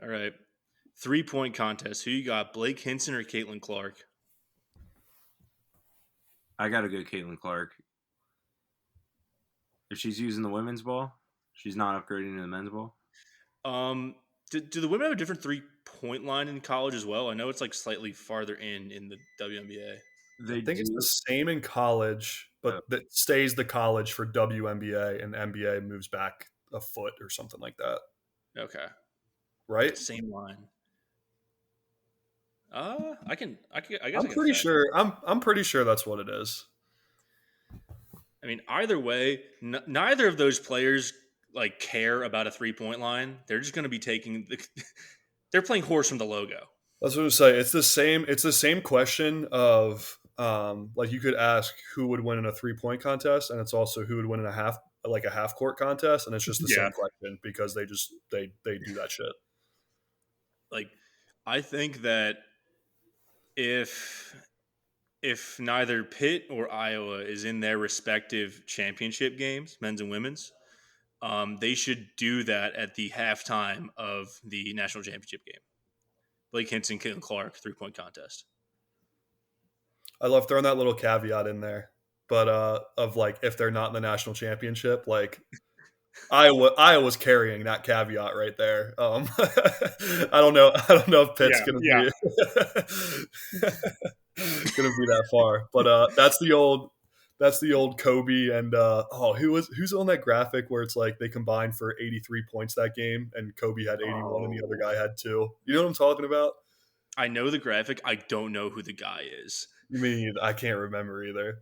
All right. 3-point contest. Who you got, Blake Hinson or Caitlin Clark? I got to go Caitlin Clark. If she's using the women's ball, she's not upgrading to the men's ball. Do the women have a different 3-point line in college as well? I know it's like slightly farther in the WNBA. I think it's the same in college, but that stays the college for WNBA, and NBA moves back a foot or something like that. Okay. Right? Same line. I guess I'm pretty sure. I'm pretty sure that's what it is. I mean, either way, neither of those players like care about a 3-point line. They're just going to be taking they're playing horse from the logo. That's what I was saying. It's the same. It's the same question of like you could ask who would win in a 3-point contest, and it's also who would win in a half court contest, and it's just the same question because they do that shit. Like, I think that if neither Pitt or Iowa is in their respective championship games, men's and women's, they should do that at the halftime of the national championship game. Blake Hinson, Caitlin Clark, 3-point contest. I love throwing that little caveat in there, but of like if they're not in the national championship, like Iowa's carrying that caveat right there. I don't know if Pitt's gonna be that far, but that's the old Kobe and who's on that graphic where it's like they combined for 83 points that game and Kobe had 81 and the other guy had 2. You know what I'm talking about? I know the graphic. I don't know who the guy is. You mean I can't remember either.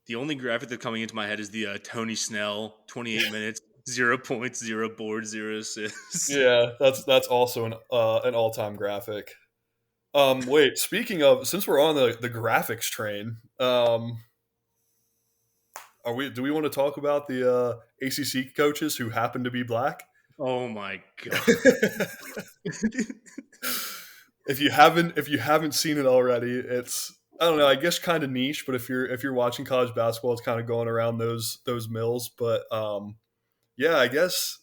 The only graphic that's coming into my head is the Tony Snell 28 minutes, 0 points, 0 boards, 0 assists. Yeah, that's also an all-time graphic. Wait, speaking of, since we're on the graphics train, do we want to talk about the ACC coaches who happen to be black? Oh my god! If you haven't seen it already, it's, I don't know, I guess kind of niche, but if you're watching college basketball, it's kind of going around those mills. But yeah, I guess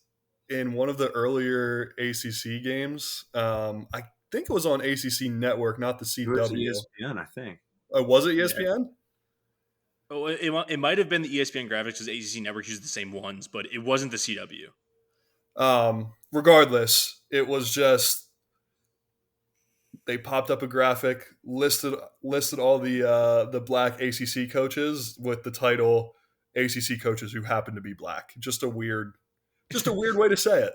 in one of the earlier ACC games, I think it was on ACC Network, not the CW. It was ESPN, I think. Was it ESPN? Yeah. Oh, it might have been the ESPN graphics because ACC Network used the same ones, but it wasn't the CW. Regardless, it was just they popped up a graphic, listed all the black ACC coaches with the title ACC coaches who happen to be black. Just a weird way to say it.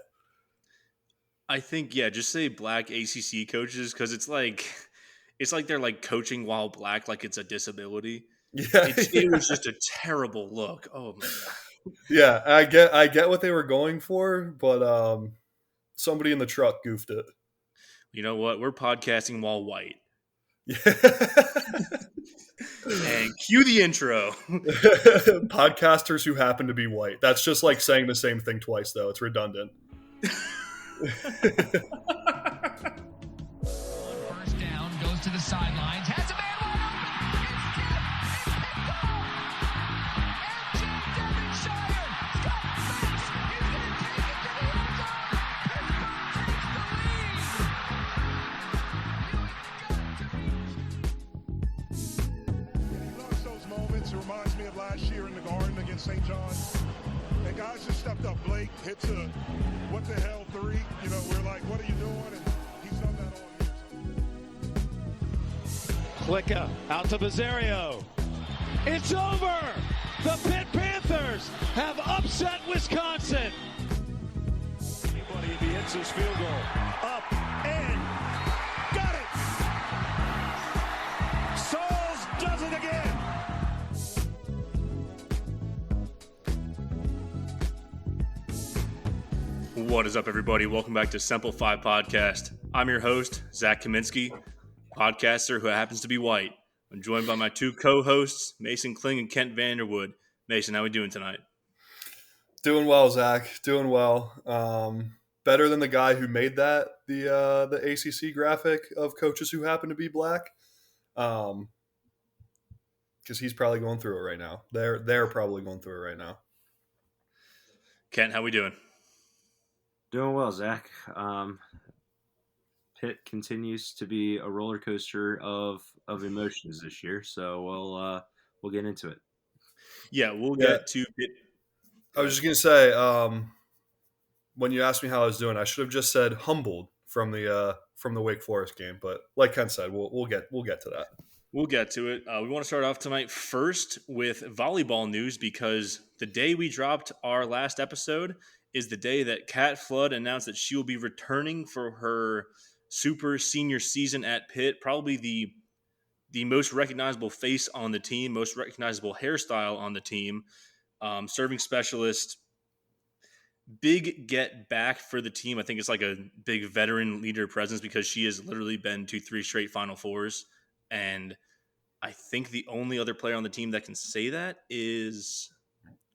I think, just say black ACC coaches because it's like they're like coaching while black, like it's a disability. Yeah, it was just a terrible look. Oh my god. Yeah, I get what they were going for, but somebody in the truck goofed it. You know what? We're podcasting while white. Yeah. And cue the intro. Podcasters who happen to be white. That's just like saying the same thing twice, though. It's redundant. First down, goes to the sidelines, has a man wide open. It's tipped. Reminds me of last year in the Garden against St. John. And guys just stepped up. Blake hits a what the hell 3. You know, we're like, what are you doing? And he's done that all year. Klicka out to Bizzario. It's over. The Pitt Panthers have upset Wisconsin. Anybody, if he hits his field goal. Up and got it. Sauls does it again. What is up, everybody? Welcome back to Simple 5 Podcast. I'm your host, Zach Kaminsky, podcaster who happens to be white. I'm joined by my 2 co-hosts, Mason Kling and Kent Vanderwood. Mason, how are we doing tonight? Doing well, Zach. Doing well. Better than the guy who made that, the ACC graphic of coaches who happen to be black. Because he's probably going through it right now. They're probably going through it right now. Kent, how we doing? Doing well, Zach. Pitt continues to be a roller coaster of emotions this year, so we'll get into it. Yeah, we'll Yeah. get to Pitt. I was just gonna say, when you asked me how I was doing, I should have just said humbled from the Wake Forest game. But like Ken said, we'll get to that. We'll get to it. We want to start off tonight first with volleyball news because the day we dropped our last episode is the day that Kat Flood announced that she will be returning for her super senior season at Pitt. Probably the most recognizable face on the team, most recognizable hairstyle on the team, serving specialist. Big get back for the team. I think it's like a big veteran leader presence because she has literally been to 3 straight Final Fours. And I think the only other player on the team that can say that is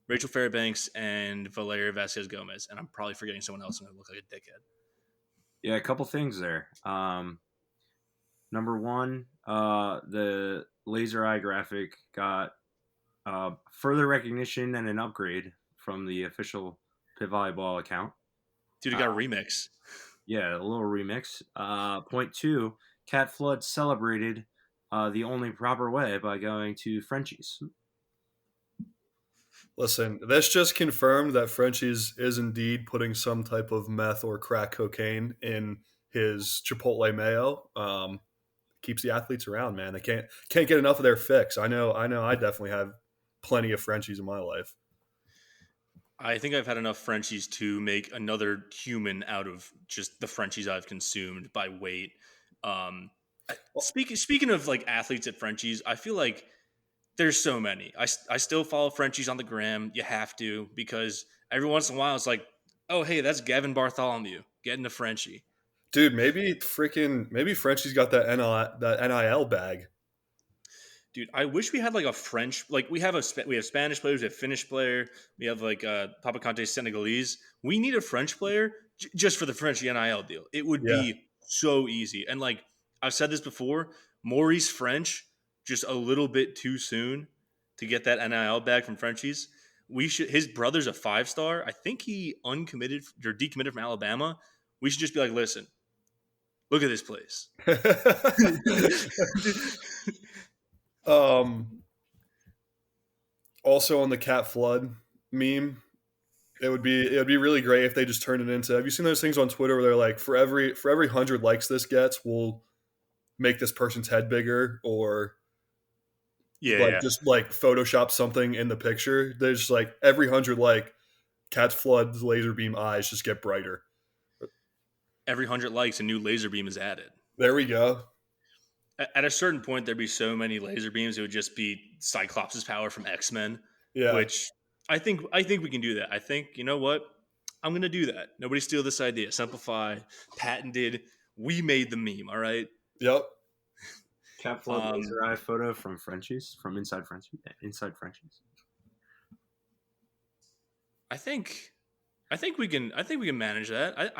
Rachel Fairbanks and Valeria Vasquez Gomez. And I'm probably forgetting someone else and I look like a dickhead. Yeah, a couple things there. Number one, the laser eye graphic got further recognition and an upgrade from the official Pitt Volleyball account. Dude, it got a remix. Yeah, a little remix. Point two, Kat Flood celebrated the only proper way by going to Frenchie's. Listen, this just confirmed that Frenchie's is indeed putting some type of meth or crack cocaine in his Chipotle mayo. Keeps the athletes around, man. They can't get enough of their fix. I know. I definitely have plenty of Frenchies in my life. I think I've had enough Frenchies to make another human out of just the Frenchies I've consumed by weight. Speaking of like athletes at Frenchies, I feel like there's so many. I still follow Frenchies on the gram. You have to because every once in a while it's like, oh hey, that's Gavin Bartholomew getting a Frenchie. Dude, maybe Frenchie's got that NIL bag. Dude, I wish we had like a French, like we have Spanish players, we have Finnish player, we have like Papa Conte Senegalese. We need a French player just for the French NIL deal. It would be so easy. And like I've said this before, Maurice French just a little bit too soon to get that NIL bag from Frenchies. His brother's a 5-star. I think he uncommitted or decommitted from Alabama. We should just be like, listen, look at this place. Also on the Cat Flood meme, it would be really great if they just turned it into. Have you seen those things on Twitter where they're like, for every 100 likes this gets, we'll make this person's head bigger, or just like Photoshop something in the picture. There's just like every 100 like Cat Flood's laser beam eyes just get brighter. Every 100 likes, a new laser beam is added. There we go. At a certain point, there'd be so many laser beams, it would just be Cyclops' power from X-Men. Yeah. Which I think we can do that. I think, you know what? I'm going to do that. Nobody steal this idea. Simplify, patented. We made the meme, all right? Yep. Cat Flood laser eye photo from Frenchie's, from inside Frenchie's. I think we can manage that.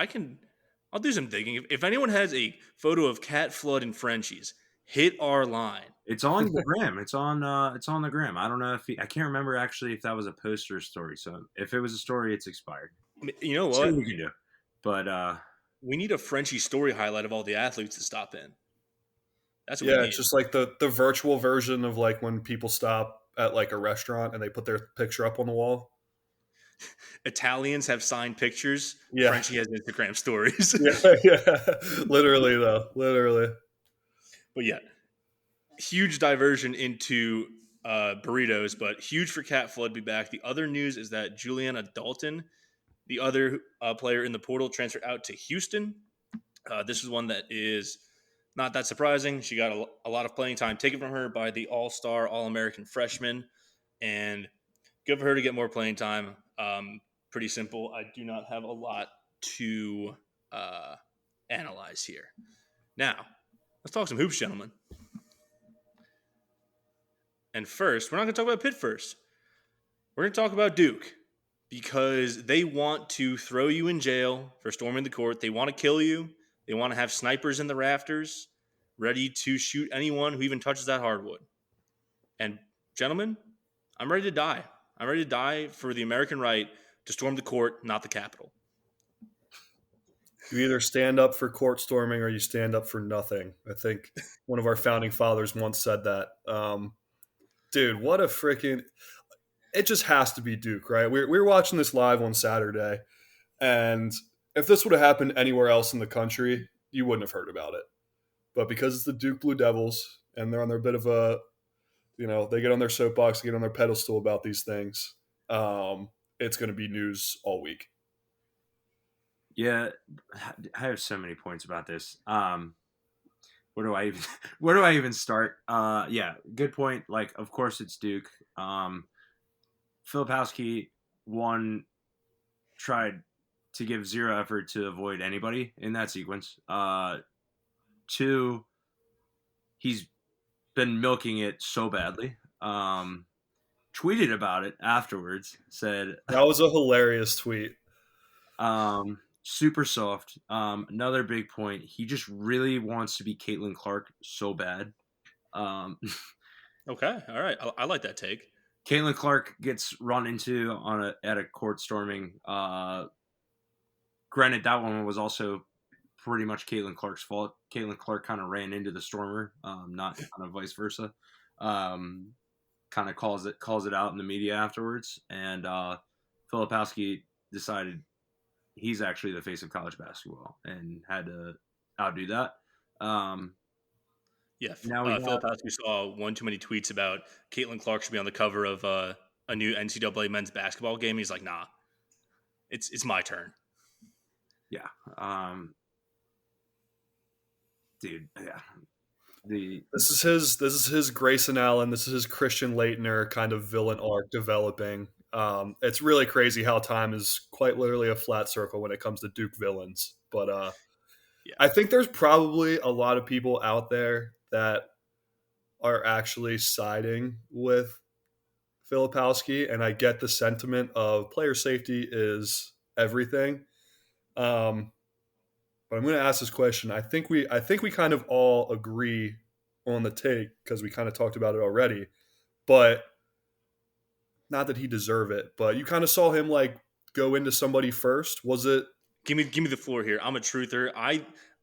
I'll do some digging. If anyone has a photo of Cat Flood and Frenchies, hit our line. It's on the gram. It's on the gram. I don't know if I can't remember actually if that was a post or a story. So if it was a story, it's expired. You know what? See what we can do. But we need a Frenchie story highlight of all the athletes to stop in. That's what we need. It's just like the virtual version of like when people stop at like a restaurant and they put their picture up on the wall. Italians have signed pictures. Yeah. Frenchie has Instagram stories. yeah. Literally, though. Literally. But yeah, huge diversion into burritos, but huge for Cat Flood to be back. The other news is that Juliana Dalton, the other player in the portal, transferred out to Houston. This is one that is not that surprising. She got a lot of playing time taken from her by the all-star, all-American freshman, and good for her to get more playing time. Pretty simple. I do not have a lot to analyze here. Now, let's talk some hoops, gentlemen. And first, we're not going to talk about Pitt first. We're going to talk about Duke because they want to throw you in jail for storming the court. They want to kill you. They want to have snipers in the rafters ready to shoot anyone who even touches that hardwood. And gentlemen, I'm ready to die. I'm ready to die for the American right to storm the court, not the Capitol. You either stand up for court storming or you stand up for nothing. I think one of our founding fathers once said that. Dude, what a freaking... It just has to be Duke, right? We were watching this live on Saturday, and if this would have happened anywhere else in the country, you wouldn't have heard about it. But because it's the Duke Blue Devils, and they're on their bit of a, they get on their soapbox, they get on their pedestal about these things, it's going to be news all week. Yeah, I have so many points about this. Where do I even start? Yeah, good point. Like, of course it's Duke. Filipowski, one, tried to give zero effort to avoid anybody in that sequence. Two, he's been milking it so badly. Tweeted about it afterwards. Said that was a hilarious tweet. Super soft. Another big point. He just really wants to be Caitlin Clark so bad. Okay, all right. I like that take. Caitlin Clark gets run into at a court storming. Granted, that one was also pretty much Caitlin Clark's fault. Caitlin Clark kind of ran into the stormer, not kind of vice versa. Kind of calls it out in the media afterwards, and Filipowski decided he's actually the face of college basketball and had to outdo that. Yeah, Filipowski saw one too many tweets about Caitlin Clark should be on the cover of a new NCAA men's basketball game. He's like, nah, it's my turn. Yeah. Dude, yeah. This is his Grayson Allen, this is his Christian Leitner kind of villain arc developing. It's really crazy how time is quite literally a flat circle when it comes to Duke villains. But yeah. I think there's probably a lot of people out there that are actually siding with Filipowski, and I get the sentiment of player safety is everything. But I'm going to ask this question. I think we kind of all agree on the take because we kind of talked about it already. But not that he deserved it, but you kind of saw him like go into somebody first. Was it? Give me the floor here. I'm a truther.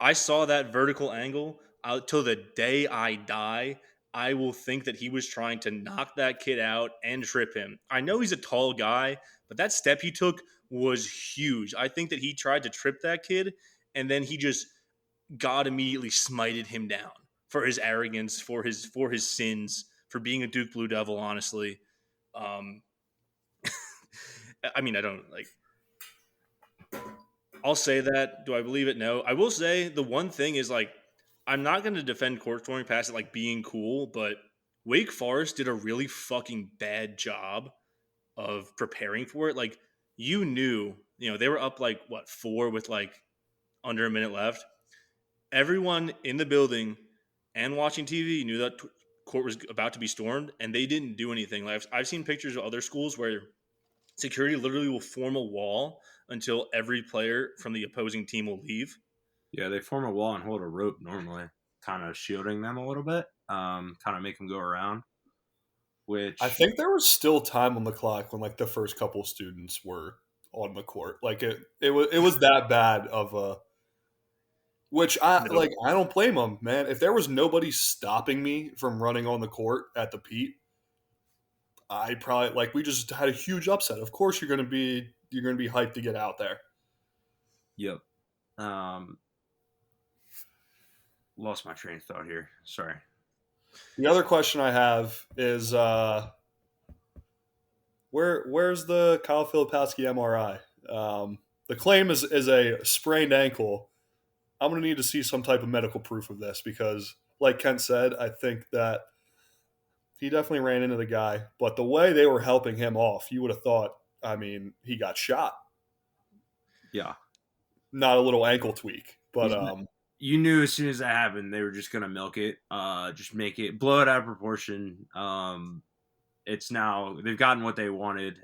I saw that vertical angle. Till the day I die, I will think that he was trying to knock that kid out and trip him. I know he's a tall guy, but that step he took was huge. I think that he tried to trip that kid, and then he just God immediately smited him down for his arrogance, for his sins, for being a Duke Blue Devil, honestly. I mean, I don't like. I'll say that. Do I believe it? No. I will say the one thing is like, I'm not going to defend court storming past it like being cool, but Wake Forest did a really fucking bad job of preparing for it. Like, you knew, they were up like 4 with like under a minute left. Everyone in the building and watching TV knew that court was about to be stormed, and they didn't do anything. Like, I've seen pictures of other schools where security literally will form a wall until every player from the opposing team will leave. Yeah, they form a wall and hold a rope normally, kind of shielding them a little bit, kind of make them go around. Which I think there was still time on the clock when like the first couple students were on the court. Like it was that bad of a. Which I don't blame them, man. If there was nobody stopping me from running on the court at the Pete, I probably we just had a huge upset. Of course, you're gonna be hyped to get out there. Yep. Lost my train of thought here. Sorry. The other question I have is where's the Kyle Filipowski MRI? The claim is a sprained ankle. I'm going to need to see some type of medical proof of this because, like Kent said, I think that he definitely ran into the guy. But the way they were helping him off, you would have thought, he got shot. Yeah. Not a little ankle tweak. But you knew as soon as that happened, they were just going to milk it, just make it, blow it out of proportion. It's now, they've gotten what they wanted.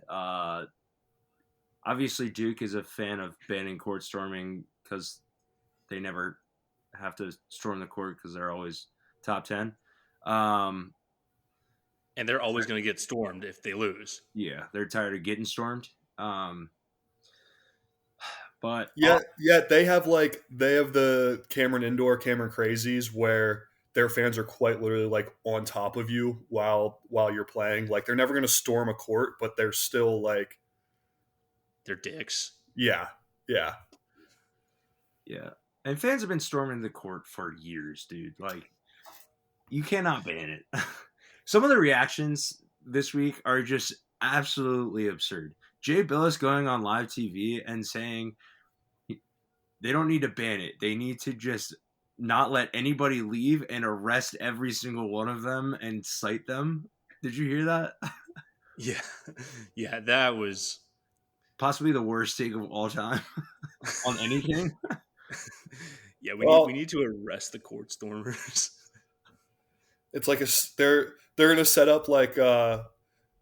Obviously, Duke is a fan of banning court storming because they never have to storm the court because they're always top 10. And they're always going to get stormed if they lose. Yeah, they're tired of getting stormed. But Yeah, they have the Cameron Indoor, Cameron Crazies, where their fans are quite literally like on top of you while you're playing. Like they're never going to storm a court, but they're still like They're dicks. yeah. yeah, and fans have been storming the court for years, dude. Like you cannot ban it. Some of the reactions this week are just absolutely absurd. Jay Billis going on live TV and saying they don't need to ban it. They need to just not let anybody leave and arrest every single one of them and cite them. Did you hear that? Yeah. Yeah, that was Possibly the worst take of all time on anything. Yeah, we need to arrest the court stormers. It's like they're going to set up like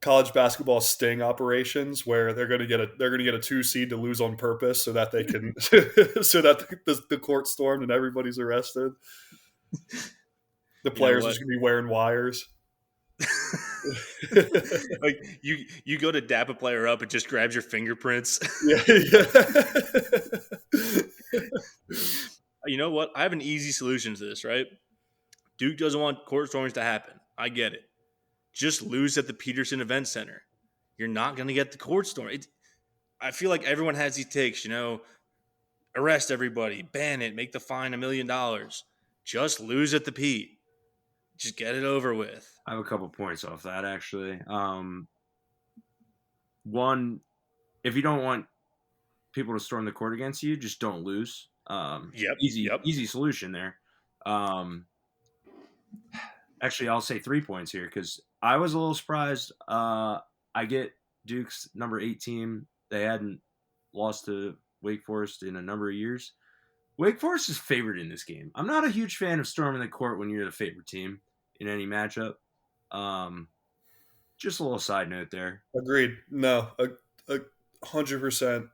college basketball sting operations where they're going to get a 2 seed to lose on purpose so that they can so that the court stormed and everybody's arrested. The players are just going to be wearing wires. Like you go to dap a player up, it just grabs your fingerprints. Yeah. You know what? I have an easy solution to this, right? Duke doesn't want court stormings to happen. I get it. Just lose at the Peterson Event Center. You're not going to get the court storm. I feel like everyone has these takes, arrest everybody, ban it, make the fine $1 million. Just lose at the Pete. Just get it over with. I have a couple points off that, actually. One, if you don't want people to storm the court against you, just don't lose. Easy solution there. Actually, I'll say 3 points here because I was a little surprised. I get Duke's number 8 team. They hadn't lost to Wake Forest in a number of years. Wake Forest is favored in this game. I'm not a huge fan of storming the court when you're the favorite team in any matchup. Just a little side note there. Agreed. No, 100%.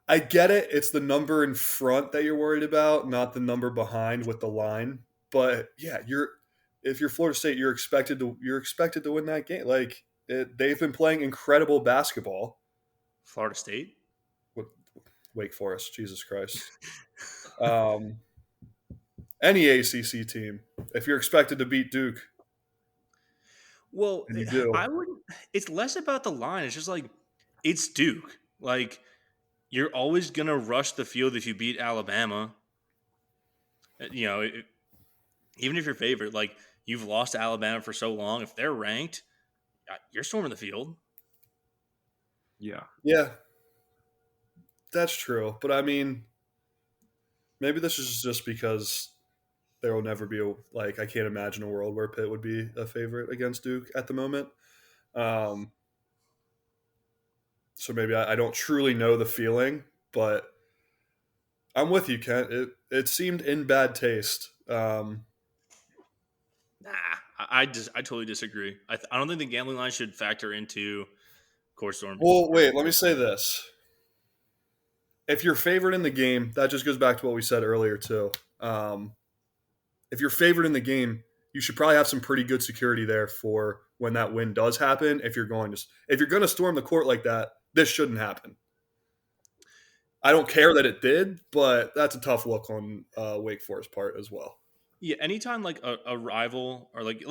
I get it. It's the number in front that you're worried about, not the number behind with the line. But yeah, if you're Florida State, you're expected to win that game. Like they've been playing incredible basketball. Florida State? Wake Forest, Jesus Christ. Any ACC team, if you're expected to beat Duke, well, you do. I wouldn't. It's less about the line. It's just like it's Duke. Like you're always gonna rush the field if you beat Alabama. Even if you're favored, like you've lost to Alabama for so long, if they're ranked, you're storming the field. Yeah. Yeah. That's true. But I mean, maybe this is just because there will never be I can't imagine a world where Pitt would be a favorite against Duke at the moment. So maybe I don't truly know the feeling, but I'm with you, Kent. It seemed in bad taste. Nah, I totally disagree. I don't think the gambling line should factor into court storm. Well, wait, let me say this. If you're favored in the game, that just goes back to what we said earlier too. If you're favored in the game, you should probably have some pretty good security there for when that win does happen. If you're going to storm the court like that, this shouldn't happen. I don't care that it did, but that's a tough look on Wake Forest part as well. Yeah, anytime like a rival or like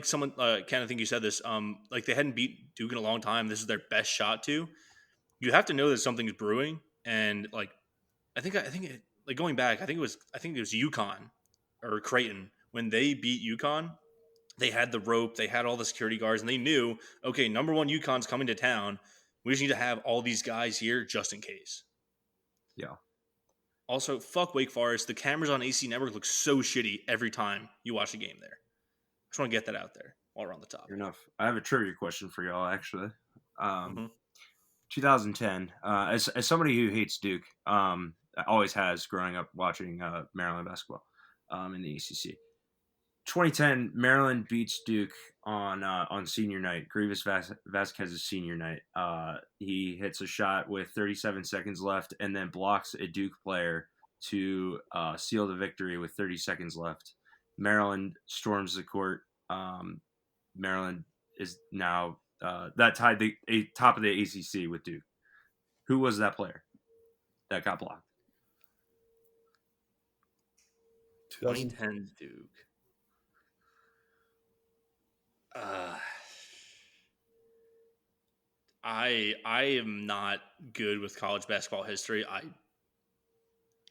someone, Ken, I think you said this, like they hadn't beat Duke in a long time. This is their best shot to. You have to know that something's brewing, and like I think going back, I think it was UConn or Creighton when they beat UConn. They had the rope, they had all the security guards, and they knew, okay, number one, UConn's coming to town. We just need to have all these guys here just in case. Yeah. Also, fuck Wake Forest. The cameras on AC Network look so shitty every time you watch a game there. I just want to get that out there while we're on the top. Fair enough. I have a trivia question for y'all, actually. 2010, as somebody who hates Duke, always has growing up watching Maryland basketball in the ACC. 2010, Maryland beats Duke on senior night, Grievous Vasquez's senior night. He hits a shot with 37 seconds left and then blocks a Duke player to seal the victory with 30 seconds left. Maryland storms the court. Maryland is now that tied the top of the ACC with Duke. Who was that player that got blocked? 2010 Duke. I am not good with college basketball history. I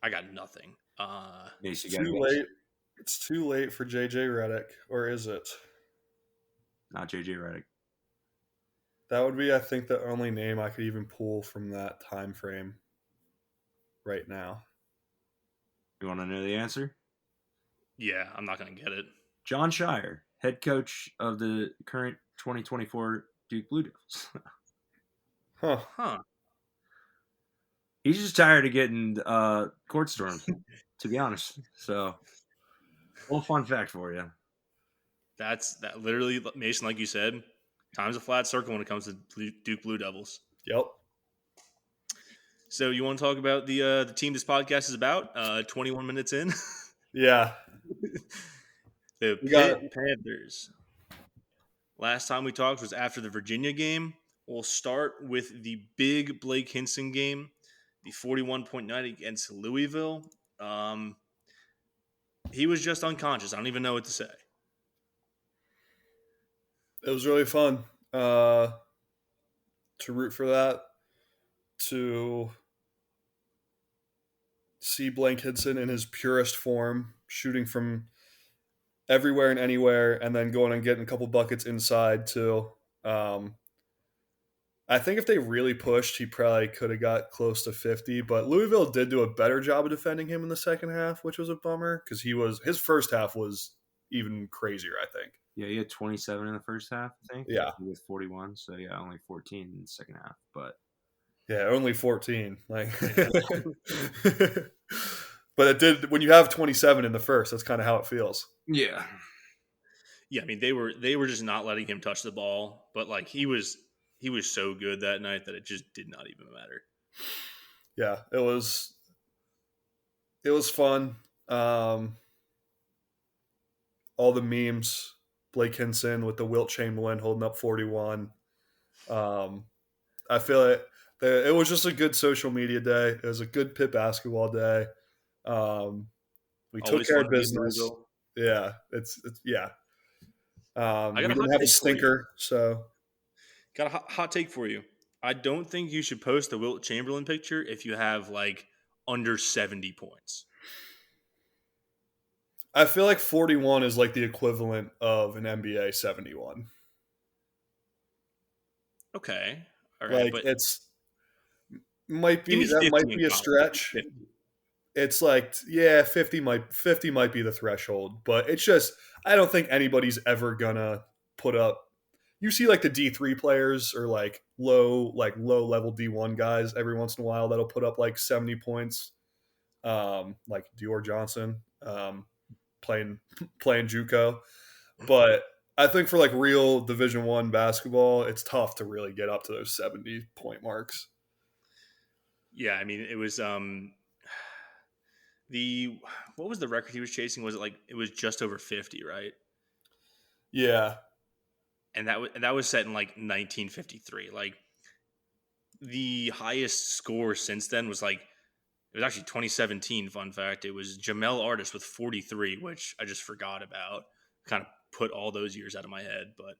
got nothing. Mace, you Too gotta guess. late. It's too late for JJ Redick, or is it? Not JJ Redick. That would be, I think, the only name I could even pull from that time frame right now. You want to know the answer? Yeah, I'm not going to get it. John Shire, head coach of the current 2024 Duke Blue Devils. Huh. He's just tired of getting court stormed, to be honest. So, a little fun fact for you. That literally, Mason, like you said, time's a flat circle when it comes to Duke Blue Devils. Yep. So you want to talk about the team this podcast is about? 21 minutes in. Yeah. The Pitt Panthers. Last time we talked was after the Virginia game. We'll start with the big Blake Hinson game, the 41-point night against Louisville. He was just unconscious. I don't even know what to say. It was really fun to root for that, to see Blake Hinson in his purest form, shooting from everywhere and anywhere, and then going and getting a couple buckets inside too. I think if they really pushed, he probably could have got close to 50, but Louisville did do a better job of defending him in the second half, which was a bummer because his first half was even crazier, I think. Yeah, he had 27 in the first half, I think. Yeah. With 41, so yeah, only 14 in the second half. But yeah, only 14. Like, but it did when you have 27 in the first. That's kind of how it feels. yeah, I mean they were just not letting him touch the ball, but like he was so good that night that it just did not even matter. Yeah, it was fun. All the memes. Blake Hinson with the Wilt Chamberlain holding up 41. I feel it was just a good social media day. It was a good Pitt basketball day. We took care of business. Yeah, it's yeah. We didn't have a stinker, so. Got a hot take for you. I don't think you should post the Wilt Chamberlain picture if you have like under 70 points. I feel like 41 is like the equivalent of an NBA 71. Okay. All right. Like but might be a stretch. 50. It's like, yeah, 50 might be the threshold, but it's just I don't think anybody's ever gonna put up. You see like the D3 players or like low level D1 guys every once in a while that'll put up like 70 points. Like Dior Johnson. Playing JUCO, but I think for like real Division I basketball, it's tough to really get up to those 70-point marks. Yeah, I mean it was what was the record he was chasing? Was it was just over 50, right? Yeah, and that was set in like 1953. Like the highest score since then was like. It was actually 2017, fun fact. It was Jamel Artis with 43, which I just forgot about. Kind of put all those years out of my head. But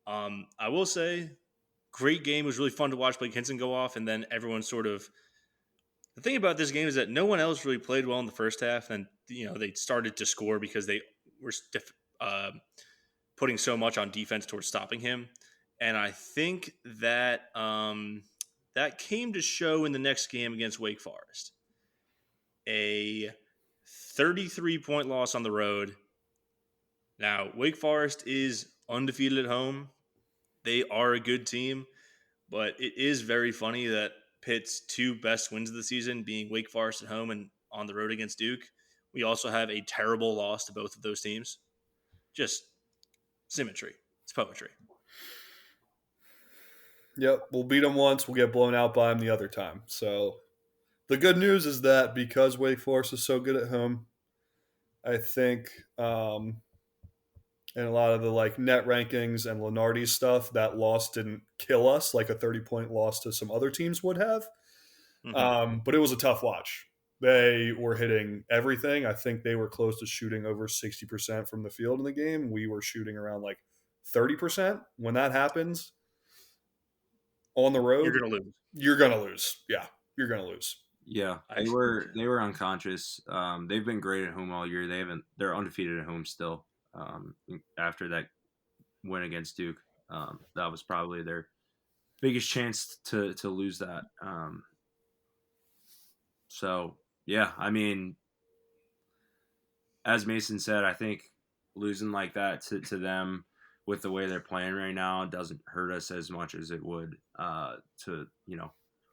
I will say, great game. It was really fun to watch Blake Hinson go off. And then everyone sort of – the thing about this game is that no one else really played well in the first half. And, they started to score because they were putting so much on defense towards stopping him. And I think that that came to show in the next game against Wake Forest. A 33-point loss on the road. Now, Wake Forest is undefeated at home. They are a good team, but it is very funny that Pitt's two best wins of the season being Wake Forest at home and on the road against Duke. We also have a terrible loss to both of those teams. Just symmetry. It's poetry. Yep, we'll beat them once, we'll get blown out by them the other time. So the good news is that because Wake Forest is so good at home, I think and a lot of the like net rankings and Lenardi stuff, that loss didn't kill us like a 30-point loss to some other teams would have. But it was a tough watch. They were hitting everything. I think they were close to shooting over 60% from the field in the game. We were shooting around like 30%. When that happens on the road, You're gonna lose. You're gonna lose. Yeah, you're gonna lose. Yeah, they were unconscious. They've been great at home all year. They're undefeated at home still. After that win against Duke, that was probably their biggest chance to lose that. So yeah, I mean, as Mason said, I think losing like that to them with the way they're playing right now doesn't hurt us as much as it would to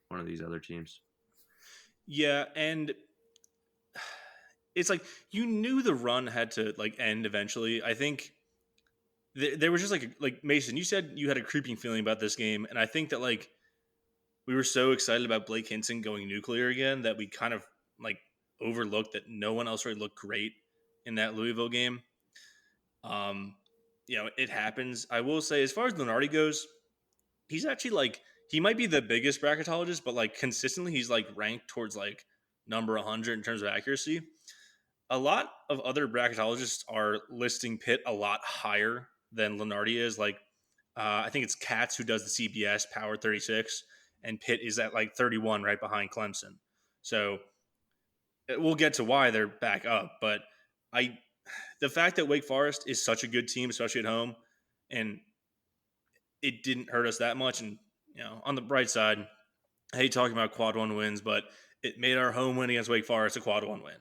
one of these other teams. Yeah, and it's like you knew the run had to like end eventually. I think there was just like Mason, you said you had a creeping feeling about this game, and I think that like we were so excited about Blake Hinson going nuclear again that we kind of like overlooked that no one else really looked great in that Louisville game. It happens. I will say, as far as Lenardi goes, he's actually like he might be the biggest bracketologist, but like consistently he's like ranked towards like number 100 in terms of accuracy. A lot of other bracketologists are listing Pitt a lot higher than Lenardi is. Like I think it's Katz who does the CBS Power 36, and Pitt is at like 31 right behind Clemson. So we'll get to why they're back up, but the fact that Wake Forest is such a good team, especially at home, and it didn't hurt us that much. And on the bright side, I hate talking about quad one wins, but it made our home win against Wake Forest a quad one win.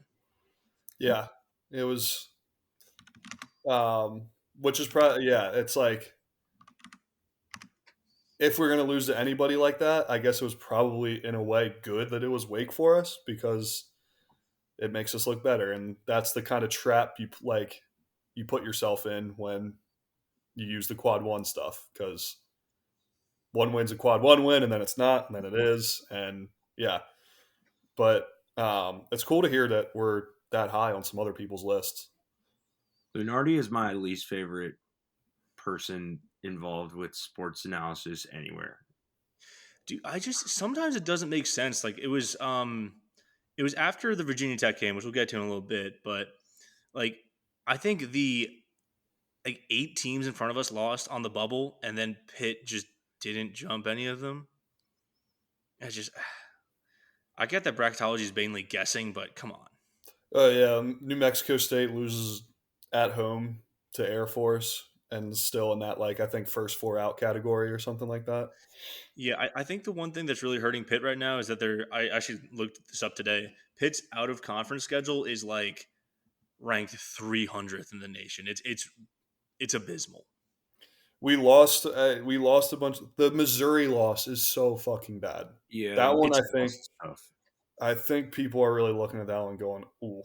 Yeah, it was. Which is probably it's like if we're gonna lose to anybody like that, I guess it was probably in a way good that it was Wake Forest because it makes us look better, and that's the kind of trap you put yourself in when you use the quad one stuff, because one win's a quad one win and then it's not, and then it is, and yeah. But it's cool to hear that we're that high on some other people's lists. Lunardi is my least favorite person involved with sports analysis anywhere. Dude, sometimes it doesn't make sense. Like it was after the Virginia Tech game, which we'll get to in a little bit, but like I think the 8 teams in front of us lost on the bubble, and then Pitt just didn't jump any of them. I get that bracketology is mainly guessing, but come on. Oh yeah, New Mexico State loses at home to Air Force and still in that I think first 4 out category or something like that. Yeah, I think the one thing that's really hurting Pitt right now is that I actually looked this up today. Pitt's out of conference schedule is ranked 300th in the nation. It's abysmal. We lost a bunch. The Missouri loss is so fucking bad. Yeah, that one I think people are really looking at that one going, ooh.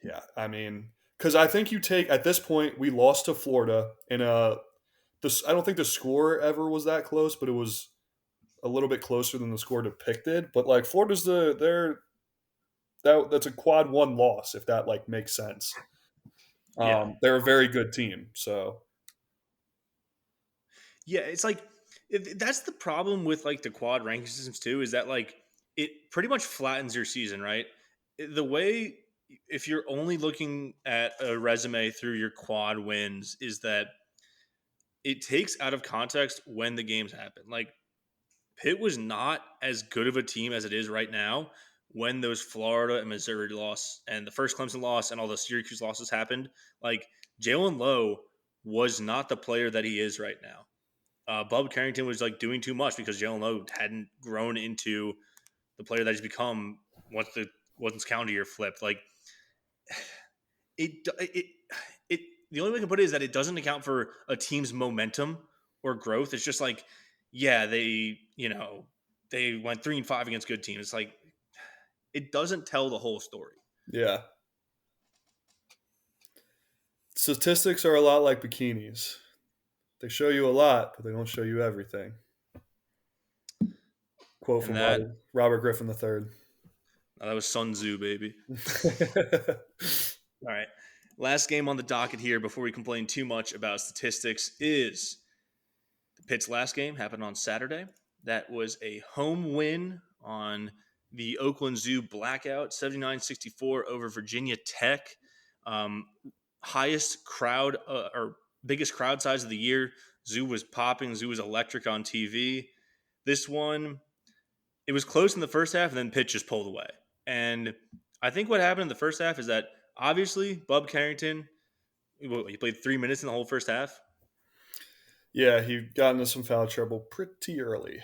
Yeah, I mean, because I think you take at this point we lost to Florida in I don't think the score ever was that close, but it was a little bit closer than the score depicted. But Florida's that's a quad one loss, if that makes sense. Yeah. They're a very good team, so yeah, it's that's the problem with the quad ranking systems too, is that it pretty much flattens your season, right? The way, if you're only looking at a resume through your quad wins, is that it takes out of context when the games happen. Pitt was not as good of a team as it is right now when those Florida and Missouri loss and the first Clemson loss and all the Syracuse losses happened. Jalen Lowe was not the player that he is right now. Bub Carrington was doing too much because Jalen Lowe hadn't grown into the player that he's become once the calendar year flipped. The only way I can put it is that it doesn't account for a team's momentum or growth. It's just they went 3-5 against good teams. It's it doesn't tell the whole story. Yeah. Statistics are a lot like bikinis. They show you a lot, but they don't show you everything. Quote from Robert Griffin III. That was Sun Tzu, baby. All right. Last game on the docket here before we complain too much about statistics is the Pitt's last game happened on Saturday. That was a home win on the Oakland Zoo blackout, 79-64 over Virginia Tech. Highest crowd or biggest crowd size of the year. Zoo was popping. Zoo was electric on TV. This one, it was close in the first half, and then Pitt just pulled away. And I think what happened in the first half is that obviously Bub Carrington, he played 3 minutes in the whole first half. Yeah, he got into some foul trouble pretty early.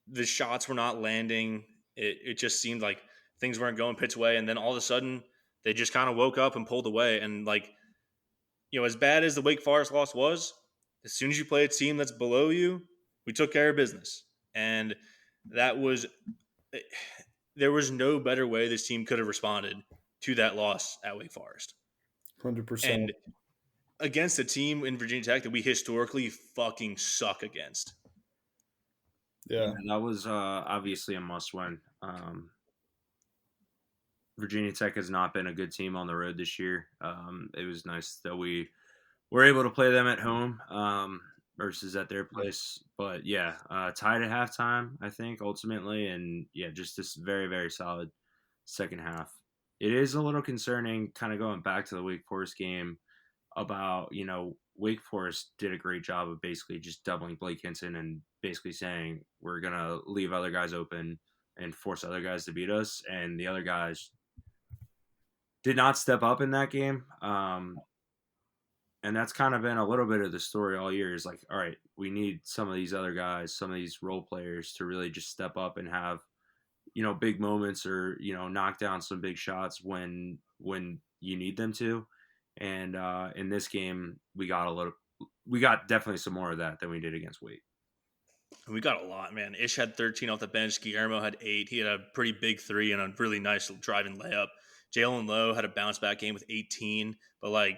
The shots were not landing. It just seemed like things weren't going Pitt's way. And then all of a sudden, they just kind of woke up and pulled away. And, as bad as the Wake Forest loss was, as soon as you play a team that's below you, we took care of business. And there was no better way this team could have responded to that loss at Wake Forest. 100%. And against a team in Virginia Tech that we historically fucking suck against. Yeah. That was obviously a must-win. Virginia Tech has not been a good team on the road this year. It was nice that we were able to play them at home versus at their place. But, yeah, tied at halftime, I think, ultimately. And, yeah, just this very, very solid second half. It is a little concerning kind of going back to the Wake Forest game about, Wake Forest did a great job of basically just doubling Blake Hinson and basically saying we're going to leave other guys open and force other guys to beat us. And the other guys did not step up in that game. And that's kind of been a little bit of the story all year is like, all right, we need some of these other guys, some of these role players to really just step up and have, big moments or, knock down some big shots when you need them to. And in this game, we got definitely some more of that than we did against Wake. We got a lot, man. Ish had 13 off the bench. Guillermo had 8. He had a pretty big 3 and a really nice driving layup. Jalen Lowe had a bounce back game with 18. But,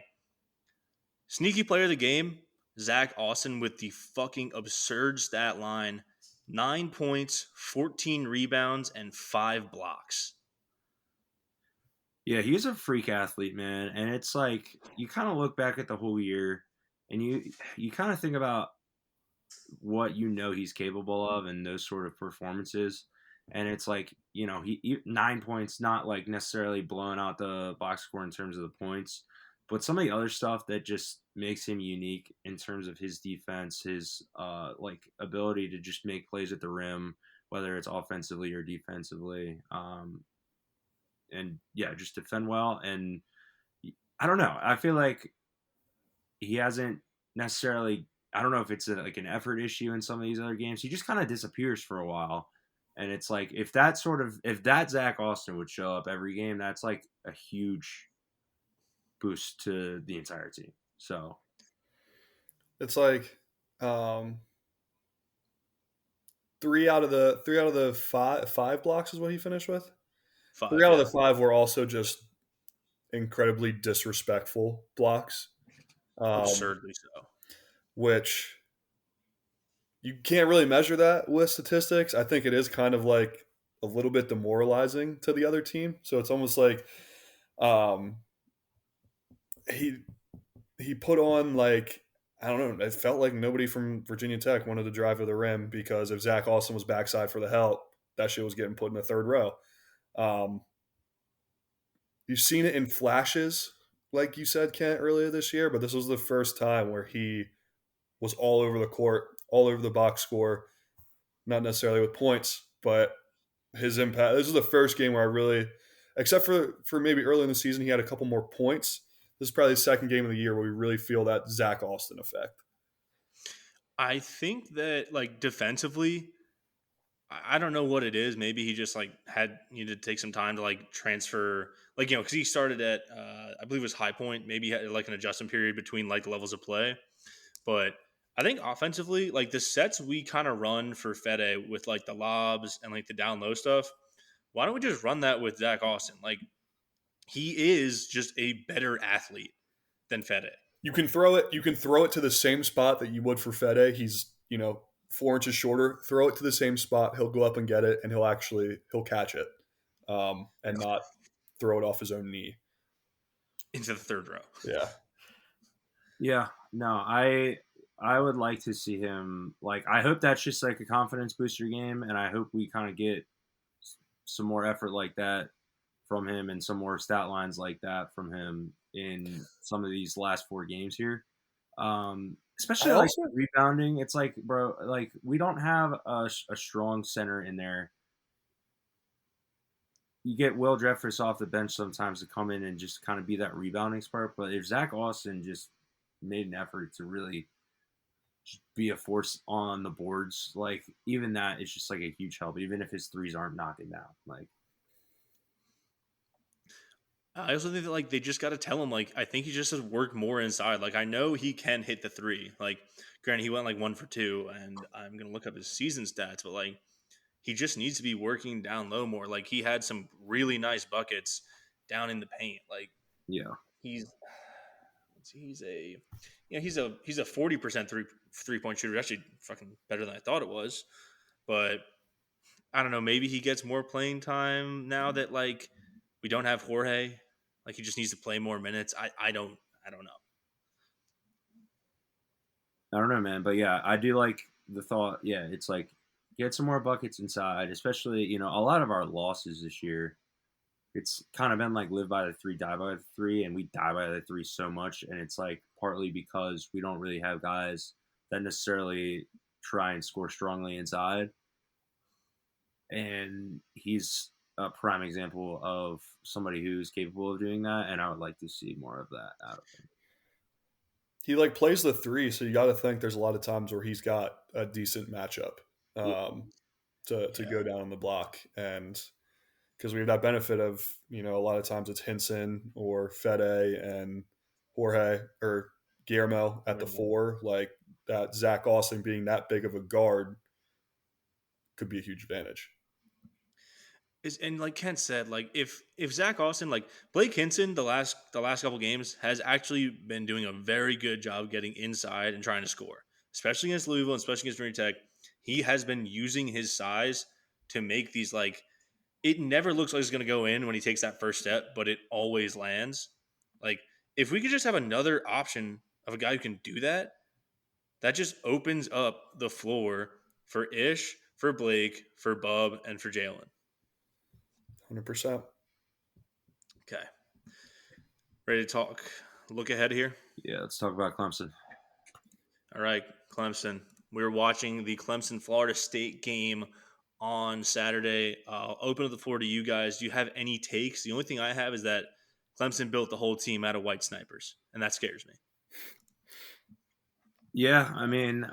sneaky player of the game, Zack Austin with the fucking absurd stat line. 9 points, 14 rebounds, and 5 blocks. Yeah, he's a freak athlete, man. And it's like you kind of look back at the whole year and you kind of think about what he's capable of and those sort of performances. And it's like, he 9 points, not like necessarily blowing out the box score in terms of the points, but some of the other stuff that just makes him unique in terms of his defense, his ability to just make plays at the rim, whether it's offensively or defensively. And yeah, just defend well. And I don't know. I feel like he hasn't necessarily, I don't know if it's an effort issue in some of these other games. He just kind of disappears for a while. And it's like, if that Zack Austin would show up every game, that's like a huge boost to the entire team. So it's like 3 out of the five blocks is what he finished with. 5, 3 out of the 5 were also just incredibly disrespectful blocks. Absurdly so. Which you can't really measure that with statistics. I think it is kind of like a little bit demoralizing to the other team. So it's almost like he put on I don't know, it felt like nobody from Virginia Tech wanted to drive to the rim because if Zack Austin was backside for the help, that shit was getting put in the third row. You've seen it in flashes, like you said, Kent, earlier this year, but this was the first time where he was all over the court, all over the box score, not necessarily with points, but his impact. This is the first game where I really, except for maybe early in the season, he had a couple more points. This is probably the second game of the year where we really feel that Zack Austin effect. I think that defensively, I don't know what it is. Maybe he just needed to take some time to transfer, because he started at I believe it was High Point. Maybe he had an adjustment period between the levels of play. But I think offensively, the sets we kind of run for Fede with the lobs and the down low stuff. Why don't we just run that with Zack Austin? He is just a better athlete than Fede. You can throw it to the same spot that you would for Fede. He's 4 inches shorter. Throw it to the same spot. He'll go up and get it, and he'll catch it, and not throw it off his own knee. into the third row. Yeah. Yeah, no, I would like to see him. Like, I hope that's just like a confidence booster game, and I hope we kind of get some more effort like that from him and some more stat lines like that from him in some of these last 4 games here. Especially like rebounding. It's like, bro, like we don't have a strong center in there. You get Will Jeffress off the bench sometimes to come in and just kind of be that rebounding spark. But if Zack Austin just made an effort to really be a force on the boards, like even that is just like a huge help, even if his threes aren't knocking down. Like, I also think that like they just got to tell him, like, I think he just has to work more inside. Like, I know he can hit the three. Like, granted, he went like 1 for 2, and I'm gonna look up his season stats, but like he just needs to be working down low more. Like, he had some really nice buckets down in the paint. Like, yeah, he's a 40% 3-point shooter. Actually, fucking better than I thought it was. But I don't know. Maybe he gets more playing time now that like we don't have Jorge. Like, he just needs to play more minutes. I don't know. I don't know, man. But yeah, I do like the thought. Yeah, it's like get some more buckets inside, especially, you know, a lot of our losses this year. It's kind of been like live by the 3, die by the 3, and we die by the 3 so much. And it's like partly because we don't really have guys that necessarily try and score strongly inside. And he's a prime example of somebody who's capable of doing that, and I would like to see more of that out of him. He like plays the 3, so you got to think there's a lot of times where he's got a decent matchup to go down on the block, and because we have that benefit of, you know, a lot of times it's Hinson or Fede and Jorge or Guillermo at the 4, like that Zack Austin being that big of a guard could be a huge advantage. And like Kent said, like if Zack Austin, like Blake Hinson, the last couple games has actually been doing a very good job getting inside and trying to score, especially against Louisville and especially against Virginia Tech. He has been using his size to make these, like, it never looks like it's going to go in when he takes that first step, but it always lands. Like, if we could just have another option of a guy who can do that, that just opens up the floor for Ish, for Blake, for Bub, and for Jalen. 100%. Okay. Ready to talk? Look ahead here? Yeah, let's talk about Clemson. All right, Clemson. We're watching the Clemson-Florida State game on Saturday. I'll open up the floor to you guys. Do you have any takes? The only thing I have is that Clemson built the whole team out of white snipers, and that scares me. Yeah, I mean,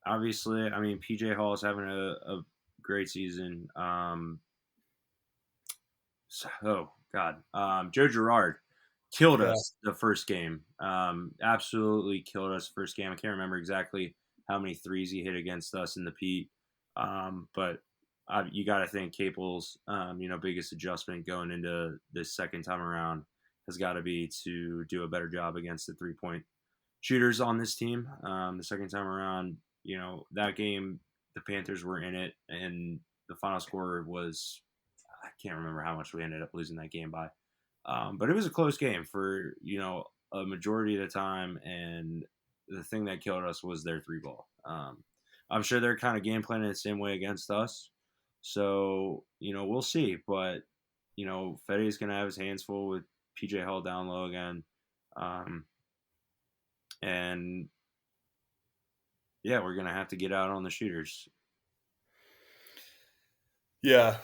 obviously, I mean, PJ Hall is having a great season. Joe Girard killed us the first game. Absolutely killed us first game. I can't remember exactly how many threes he hit against us in the Pete. But you got to think Capel's, biggest adjustment going into this second time around has got to be to do a better job against the 3-point shooters on this team. The second time around, you know, that game, the Panthers were in it, and the final score was, I can't remember how much we ended up losing that game by. But it was a close game for, you know, a majority of the time, and the thing that killed us was their 3 ball. I'm sure they're kind of game planning the same way against us. So, you know, we'll see. But, you know, Fede is going to have his hands full with PJ Hall down low again. And, yeah, we're going to have to get out on the shooters. Yeah.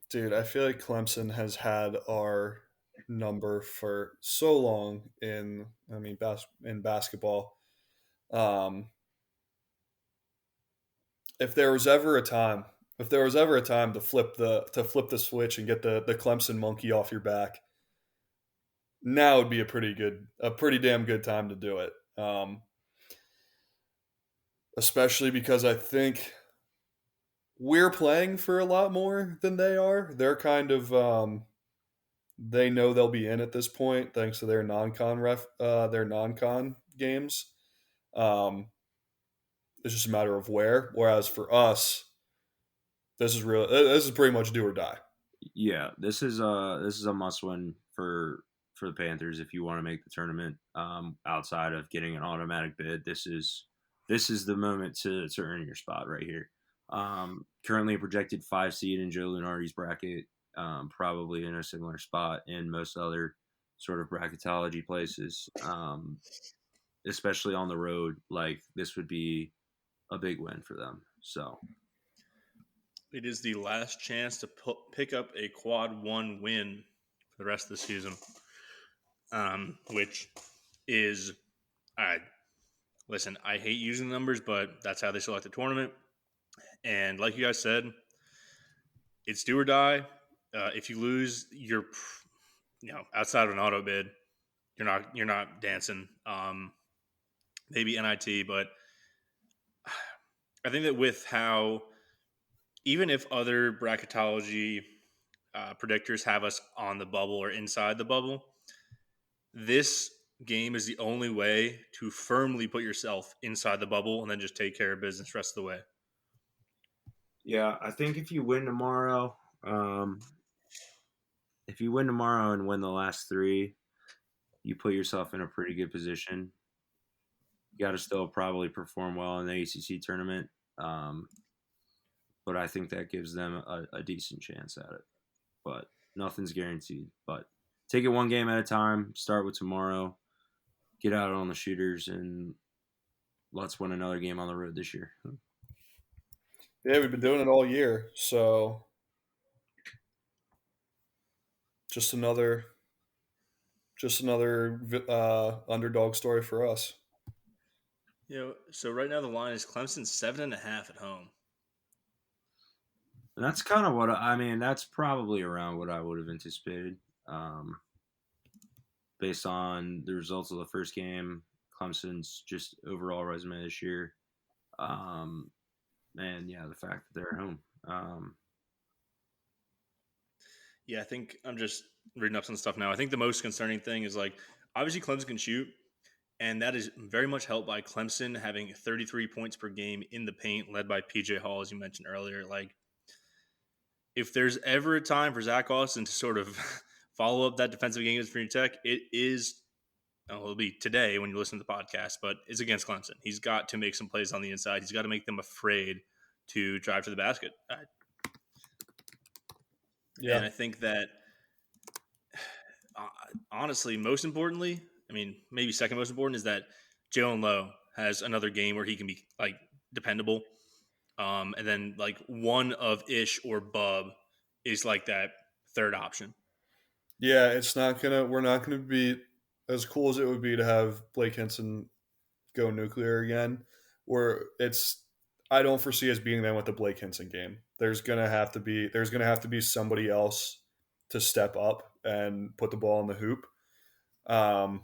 Dude, I feel like Clemson has had our number for so long in basketball. If there was ever a time to flip the switch and get the Clemson monkey off your back, now would be a pretty damn good time to do it. Especially because I think we're playing for a lot more than they are. They're kind of they know they'll be in at this point thanks to their non-con games. It's just a matter of where. Whereas for us, this is pretty much do or die. Yeah, this is a must-win for the Panthers if you want to make the tournament. Outside of getting an automatic bid, this is the moment to earn your spot right here. Currently a projected 5 seed in Joe Lunardi's bracket, probably in a similar spot in most other sort of bracketology places, especially on the road. Like, this would be a big win for them. So it is the last chance to pick up a quad 1 win for the rest of the season, which is, listen, I hate using numbers, but that's how they select the tournament. And like you guys said, it's do or die. If you lose, you're, outside of an auto bid, you're not dancing. Maybe NIT, but I think that with how, even if other bracketology predictors have us on the bubble or inside the bubble, this game is the only way to firmly put yourself inside the bubble and then just take care of business the rest of the way. Yeah, I think if you win tomorrow, and win the last 3, you put yourself in a pretty good position. You got to still probably perform well in the ACC tournament, but I think that gives them a decent chance at it. But nothing's guaranteed. But take it one game at a time. Start with tomorrow. Get out on the shooters, and let's win another game on the road this year. Yeah, we've been doing it all year, so just another underdog story for us. So right now the line is Clemson 7.5 at home. And that's kind of that's probably around what I would have anticipated, based on the results of the first game, Clemson's just overall resume this year, and the fact that they're at home. Yeah, I think I'm just reading up some stuff now. I think the most concerning thing is, like, obviously Clemson can shoot, and that is very much helped by Clemson having 33 points per game in the paint, led by PJ Hall, as you mentioned earlier. Like, if there's ever a time for Zack Austin to sort of follow up that defensive game against Virginia Tech, it'll be today when you listen to the podcast, but it's against Clemson. He's got to make some plays on the inside. He's got to make them afraid to drive to the basket. Yeah. And I think that, honestly, most importantly, maybe second most important, is that Jalen Lowe has another game where he can be, like, dependable. And then, like, one of Ish or Bub is like that third option. Yeah, we're not gonna be as cool as it would be to have Blake Hinson go nuclear again. I don't foresee us beating them with the Blake Hinson game. There's gonna have to be somebody else to step up and put the ball in the hoop. I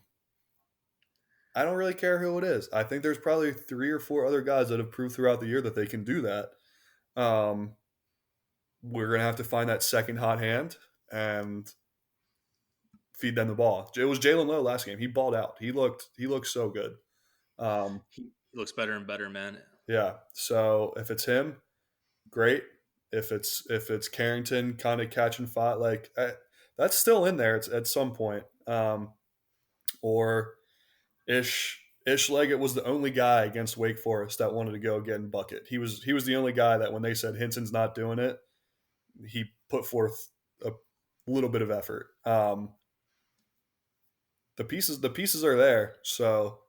don't really care who it is. I think there's probably 3 or 4 other guys that have proved throughout the year that they can do that. We're going to have to find that second hot hand and feed them the ball. It was Jalen Lowe last game. He balled out. He looked so good. He looks better and better, man. Yeah. So if it's him, great. If it's Carrington kind of catching fire, that's still in there at some point. Or Ish Leggett was the only guy against Wake Forest that wanted to go get in bucket. He was the only guy that when they said Hinson's not doing it, he put forth a little bit of effort. The pieces are there. So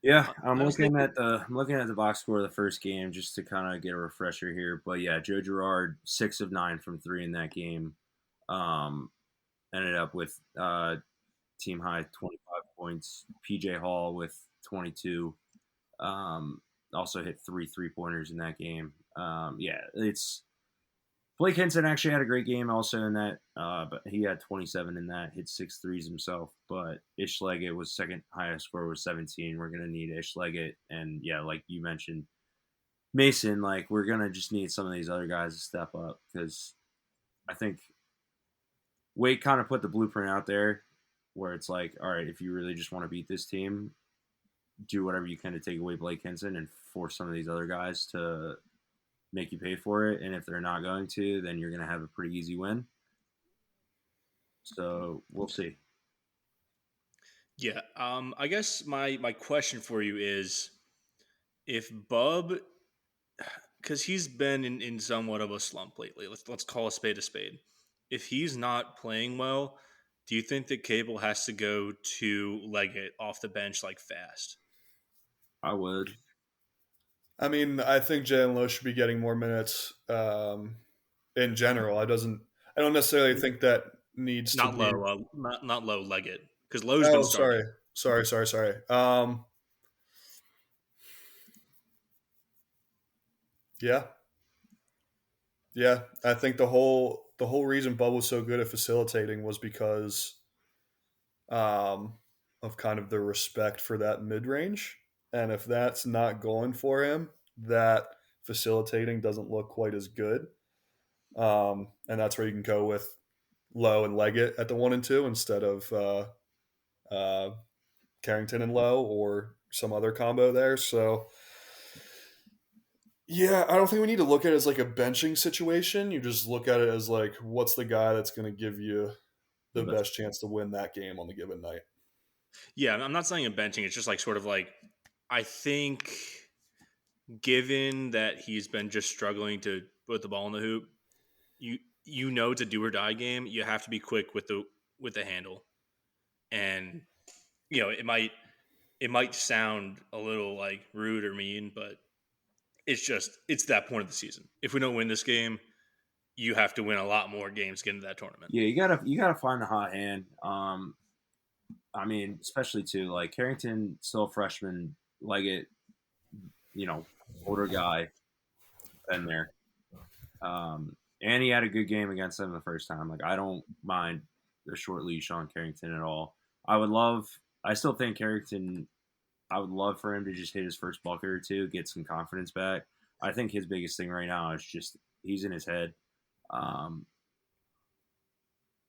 yeah, I'm looking at the box score of the first game just to kind of get a refresher here. But yeah, Joe Girard 6 of 9 from 3 in that game. Ended up with team high 25 points. PJ Hall with 22. Also hit 3 3-pointers in that game. It's Blake Hinson actually had a great game also in that, but he had 27 in that, hit 6 threes himself. But Ish Leggett was second highest score with 17. We're going to need Ish Leggett. And yeah, like you mentioned, Mason, like, we're going to just need some of these other guys to step up, because I think Wake kind of put the blueprint out there where it's like, all right, if you really just want to beat this team, do whatever you can to take away Blake Hinson and force some of these other guys to make you pay for it. And if they're not going to, then you're going to have a pretty easy win. So we'll see. Yeah. I guess my question for you is if Bub, because he's been in somewhat of a slump lately. Let's call a spade a spade. If he's not playing well, do you think that Cable has to go to Leggett off the bench like fast? I would. I mean, I think Jalen Lowe should be getting more minutes in general. I don't necessarily think that needs to Not be. low, not low Leggett, because Lowe's been Oh, starting. sorry. Yeah, yeah. I think the whole reason Bub was so good at facilitating was because of kind of the respect for that mid range, and if that's not going for him, that facilitating doesn't look quite as good. And that's where you can go with Lowe and Leggett at the 1 and 2 instead of uh, Carrington and Lowe or some other combo there. So, yeah, I don't think we need to look at it as like a benching situation. You just look at it as like, what's the guy that's going to give you the best chance to win that game on the given night? Yeah, I'm not saying a benching. It's just like sort of like I think, given that he's been just struggling to put the ball in the hoop, you know it's a do or die game. You have to be quick with the handle, and it might sound a little like rude or mean, but it's that point of the season. If we don't win this game, you have to win a lot more games to get into that tournament. Yeah, you gotta find the hot hand. I mean, especially too, like Carrington, still a freshman, Leggett, older guy, been there. And he had a good game against them the first time. Like, I don't mind the short leash on Carrington at all. I still think Carrington, I would love for him to just hit his first bucket or two, get some confidence back. I think his biggest thing right now is just he's in his head.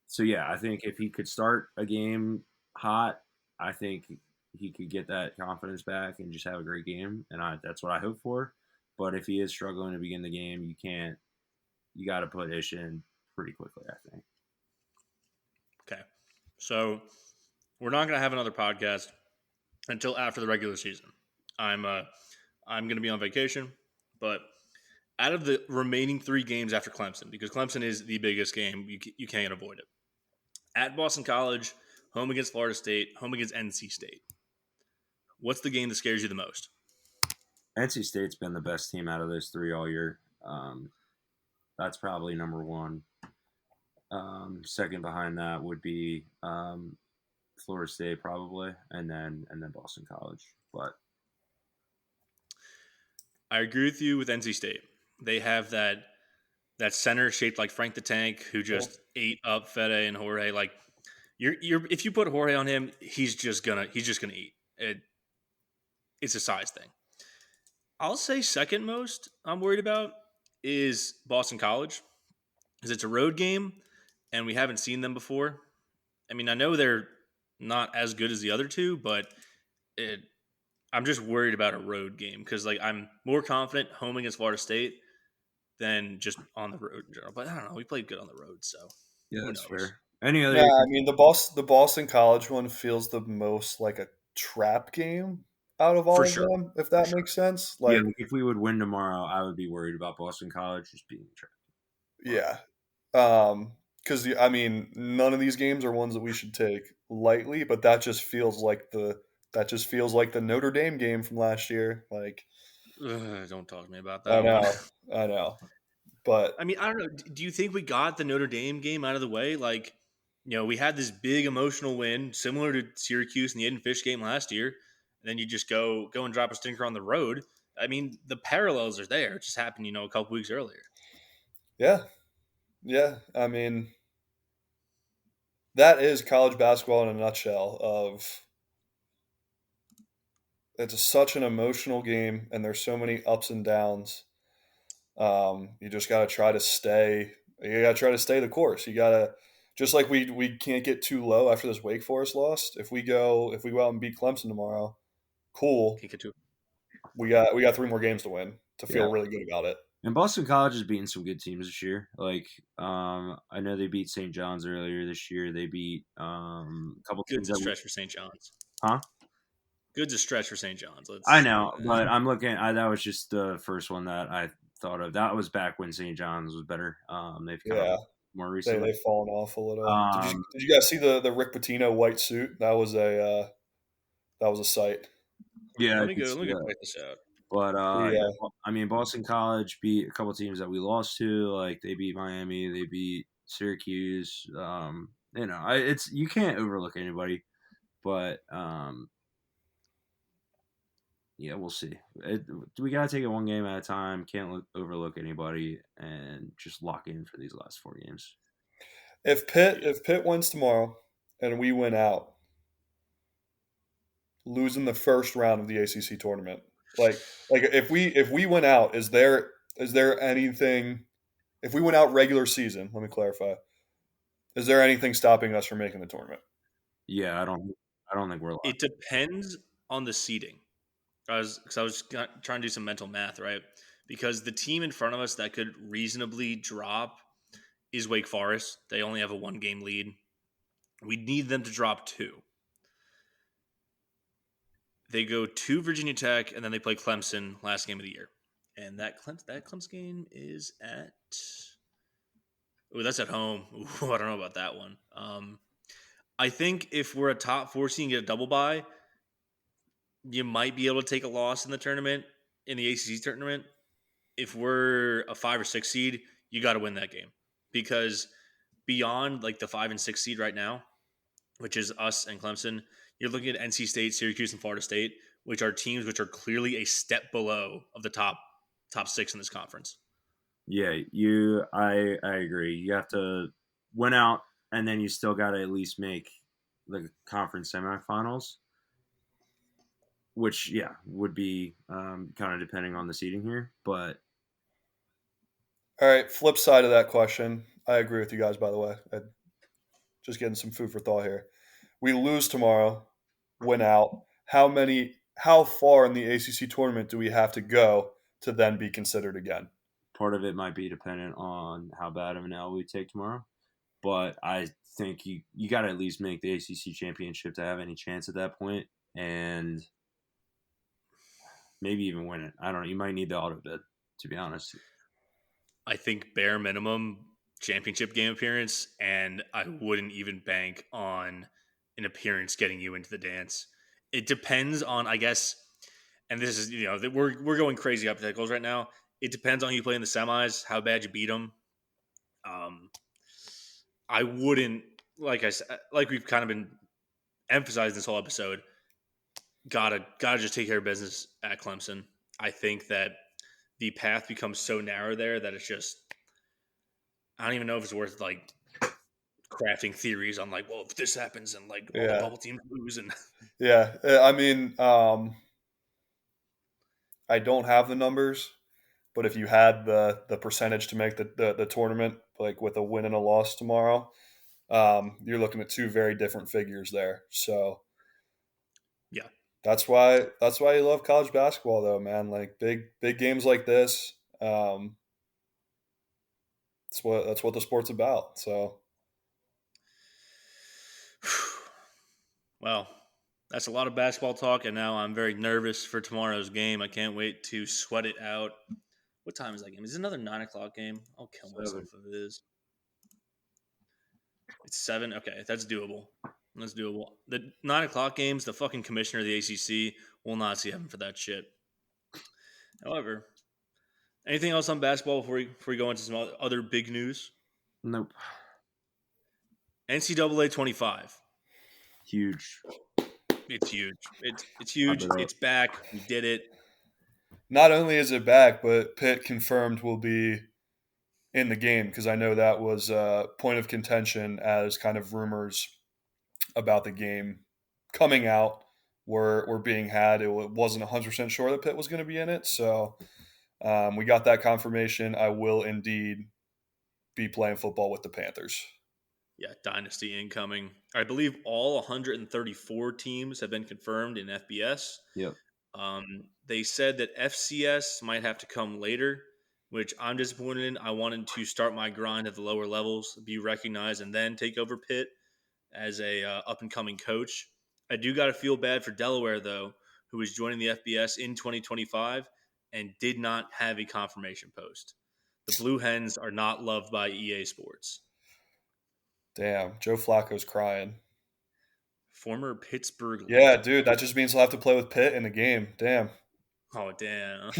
So, yeah, I think if he could start a game hot, I think he could get that confidence back and just have a great game. And that's what I hope for. But if he is struggling to begin the game, you got to put Ish in pretty quickly, I think. Okay. So we're not going to have another podcast until after the regular season. I'm going to be on vacation, but out of the remaining 3 games after Clemson, because Clemson is the biggest game, you can't avoid it. At Boston College, home against Florida State, home against NC State. What's the game that scares you the most? NC State's been the best team out of those 3 all year. That's probably number 1. Second behind that would be Florida State probably, and then Boston College. But I agree with you with NC State. They have that center shaped like Frank the Tank who just ate up Fede and Jorge. Like if you put Jorge on him, he's just gonna eat. It's a size thing. I'll say second most I'm worried about is Boston College, because it's a road game and we haven't seen them before. I mean, I know they're not as good as the other 2, but I'm just worried about a road game because like I'm more confident home against Florida State than just on the road in general. But I don't know, we played good on the road, so yeah, that's knows? fair. Any other? Yeah, I mean the Boston College one feels the most like a trap game out of all of them, if that makes sense. Like, yeah, if we would win tomorrow, I would be worried about Boston College just being trapped. Yeah, because I mean, none of these games are ones that we should take lightly, but that just feels like the Notre Dame game from last year. Like, don't talk to me about that. I know, but I mean, I don't know. Do you think we got the Notre Dame game out of the way? Like, we had this big emotional win, similar to Syracuse in the Eden Fish game last year. And then you just go and drop a stinker on the road. I mean, the parallels are there. It just happened, a couple weeks earlier. Yeah. I mean, that is college basketball in a nutshell. It's such an emotional game, and there's so many ups and downs. You just got to try to stay. You got to try to stay the course. You got to, just like we can't get too low after this Wake Forest loss. If we go out and beat Clemson tomorrow, cool. Can't get too. We got 3 more games to win to feel really good about it. And Boston College has beaten some good teams this year. Like, I know they beat St. John's earlier this year. They beat a couple Good's teams a that stretch for St. John's. huh? Good's a stretch for St. John's. I know, but I'm looking. That was just the first one that I thought of. That was back when St. John's was better. They've kind of more recently. They've fallen off a little. Did you guys see the Rick Pitino white suit? That was a sight. Yeah, let me go check this out. But Yeah. I mean, Boston College beat a couple teams that we lost to. Like they beat Miami, they beat Syracuse. It's you can't overlook anybody, but yeah, we'll see. We gotta take it one game at a time. Can't overlook anybody, and just lock in for these last 4 games. If Pitt wins tomorrow and we win out, losing the first round of the ACC tournament, like if we win out, is there anything? If we win out regular season, let me clarify. Is there anything stopping us from making the tournament? Yeah, I don't think we're locked. It depends on the seeding. I was trying to do some mental math, right? Because the team in front of us that could reasonably drop is Wake Forest. They only have a 1-game lead. We need them to drop 2. They go to Virginia Tech, and then they play Clemson last game of the year. And that Clemson game is at – that's at home. Ooh, I don't know about that one. I think if we're a top 4 seed and get a double bye, you might be able to take a loss in the tournament, in the ACC tournament. If we're a 5 or 6 seed, you got to win that game. Because beyond like the 5 and 6 seed right now, which is us and Clemson, you're looking at NC State, Syracuse, and Florida State, which are teams which are clearly a step below of the top 6 in this conference. Yeah, I agree. You have to win out, and then you still got to at least make the conference semifinals, which would be kind of depending on the seeding here. But all right, flip side of that question, I agree with you guys. By the way, just getting some food for thought here. We lose tomorrow, win out. How far in the ACC tournament do we have to go to then be considered again? Part of it might be dependent on how bad of an L we take tomorrow. But I think you got to at least make the ACC championship to have any chance at that point, and maybe even win it. I don't know. You might need the auto bid, to be honest. I think bare minimum championship game appearance, and I wouldn't even bank on an appearance getting you into the dance. It depends on, I guess, and this is, we're going crazy hypotheticals right now. It depends on who you play in the semis, how bad you beat them. I wouldn't, like we've kind of been emphasizing this whole episode, gotta just take care of business at Clemson. I think that the path becomes so narrow there that it's just, I don't even know if it's worth like crafting theories on like, well, if this happens and like all the bubble teams lose and I mean, I don't have the numbers, but if you had the percentage to make the tournament, like with a win and a loss tomorrow, you're looking at 2 very different figures there. So yeah, that's why you love college basketball, though, man. Like big games like this. That's what the sport's about. So, well, that's a lot of basketball talk, and now I'm very nervous for tomorrow's game. I can't wait to sweat it out. What time is that game? Is it another 9:00 game? I'll kill myself if it is. It's 7. Okay, that's doable. The 9:00 games, the fucking commissioner of the ACC will not see heaven for that shit. However, anything else on basketball before we go into some other big news? Nope. NCAA 25. Huge. It's huge. It's huge. It's back. We did it. Not only is it back, but Pitt confirmed will be in the game, because I know that was a point of contention as kind of rumors about the game coming out were being had. It wasn't 100% sure that Pitt was going to be in it. So we got that confirmation. I will indeed be playing football with the Panthers. Yeah, dynasty incoming. I believe all 134 teams have been confirmed in FBS. Yep. They said that FCS might have to come later, which I'm disappointed in. I wanted to start my grind at the lower levels, be recognized, and then take over Pitt as a up-and-coming coach. I do got to feel bad for Delaware, though, who is joining the FBS in 2025 and did not have a confirmation post. The Blue Hens are not loved by EA Sports. Damn, Joe Flacco's crying. Former Pittsburgh. Yeah, legend. dude, that just means he'll have to play with Pitt in the game. Damn. Oh, damn.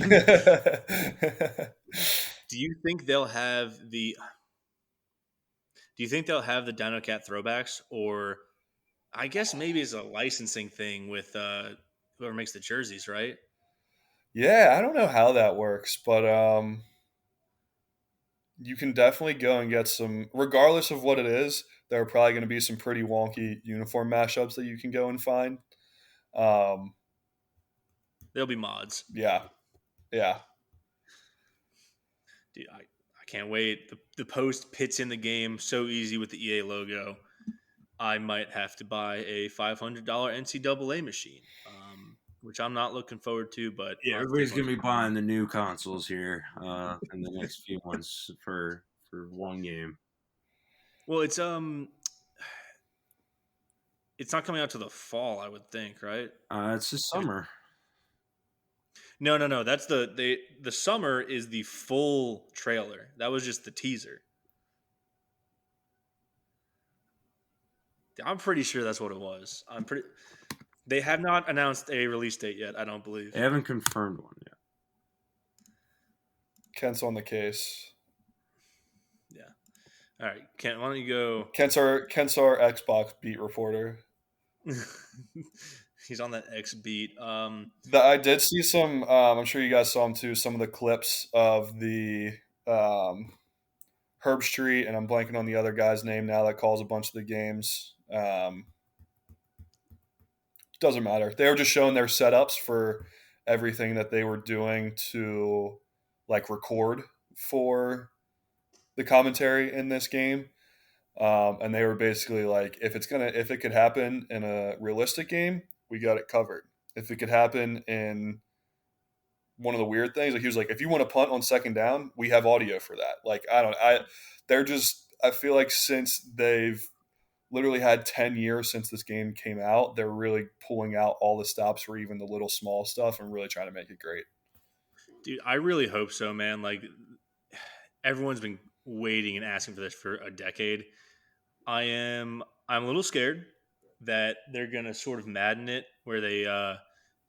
Do you think they'll have the Dinocat throwbacks, or I guess maybe it's a licensing thing with whoever makes the jerseys, right? Yeah, I don't know how that works, but you can definitely go and get some, regardless of what it is, there are probably going to be some pretty wonky uniform mashups that you can go and find. There'll be mods. Yeah. Dude, I can't wait. The post Pitt's in the game so easy with the EA logo. I might have to buy a $500 NCAA machine, which I'm not looking forward to. But Yeah, everybody's gonna be buying the new consoles here in the next few months for one game. Well, it's not coming out to the fall, I would think, right? It's the summer. No. That's the summer is the full trailer. That was just the teaser. I'm pretty sure that's what it was. They have not announced a release date yet, I don't believe. They haven't confirmed one yet. Kent's on the case. Yeah. All right, Kent, why don't you go? Kent's our Xbox beat reporter. He's on that X beat. I did see some. I'm sure you guys saw them too. Some of the clips of the Herb Street, and I'm blanking on the other guy's name now that calls a bunch of the games. Doesn't matter. They were just showing their setups for everything that they were doing to like record for the commentary in this game. And they were basically like, if it could happen in a realistic game, we got it covered. If it could happen in one of the weird things, like he was like, if you want to punt on second down, we have audio for that. Like, I feel like since they've literally had 10 years since this game came out, they're really pulling out all the stops for even the little small stuff and really trying to make it great. Dude, I really hope so, man. Like, everyone's been waiting and asking for this for a decade. I'm a little scared that they're gonna sort of Madden it, where they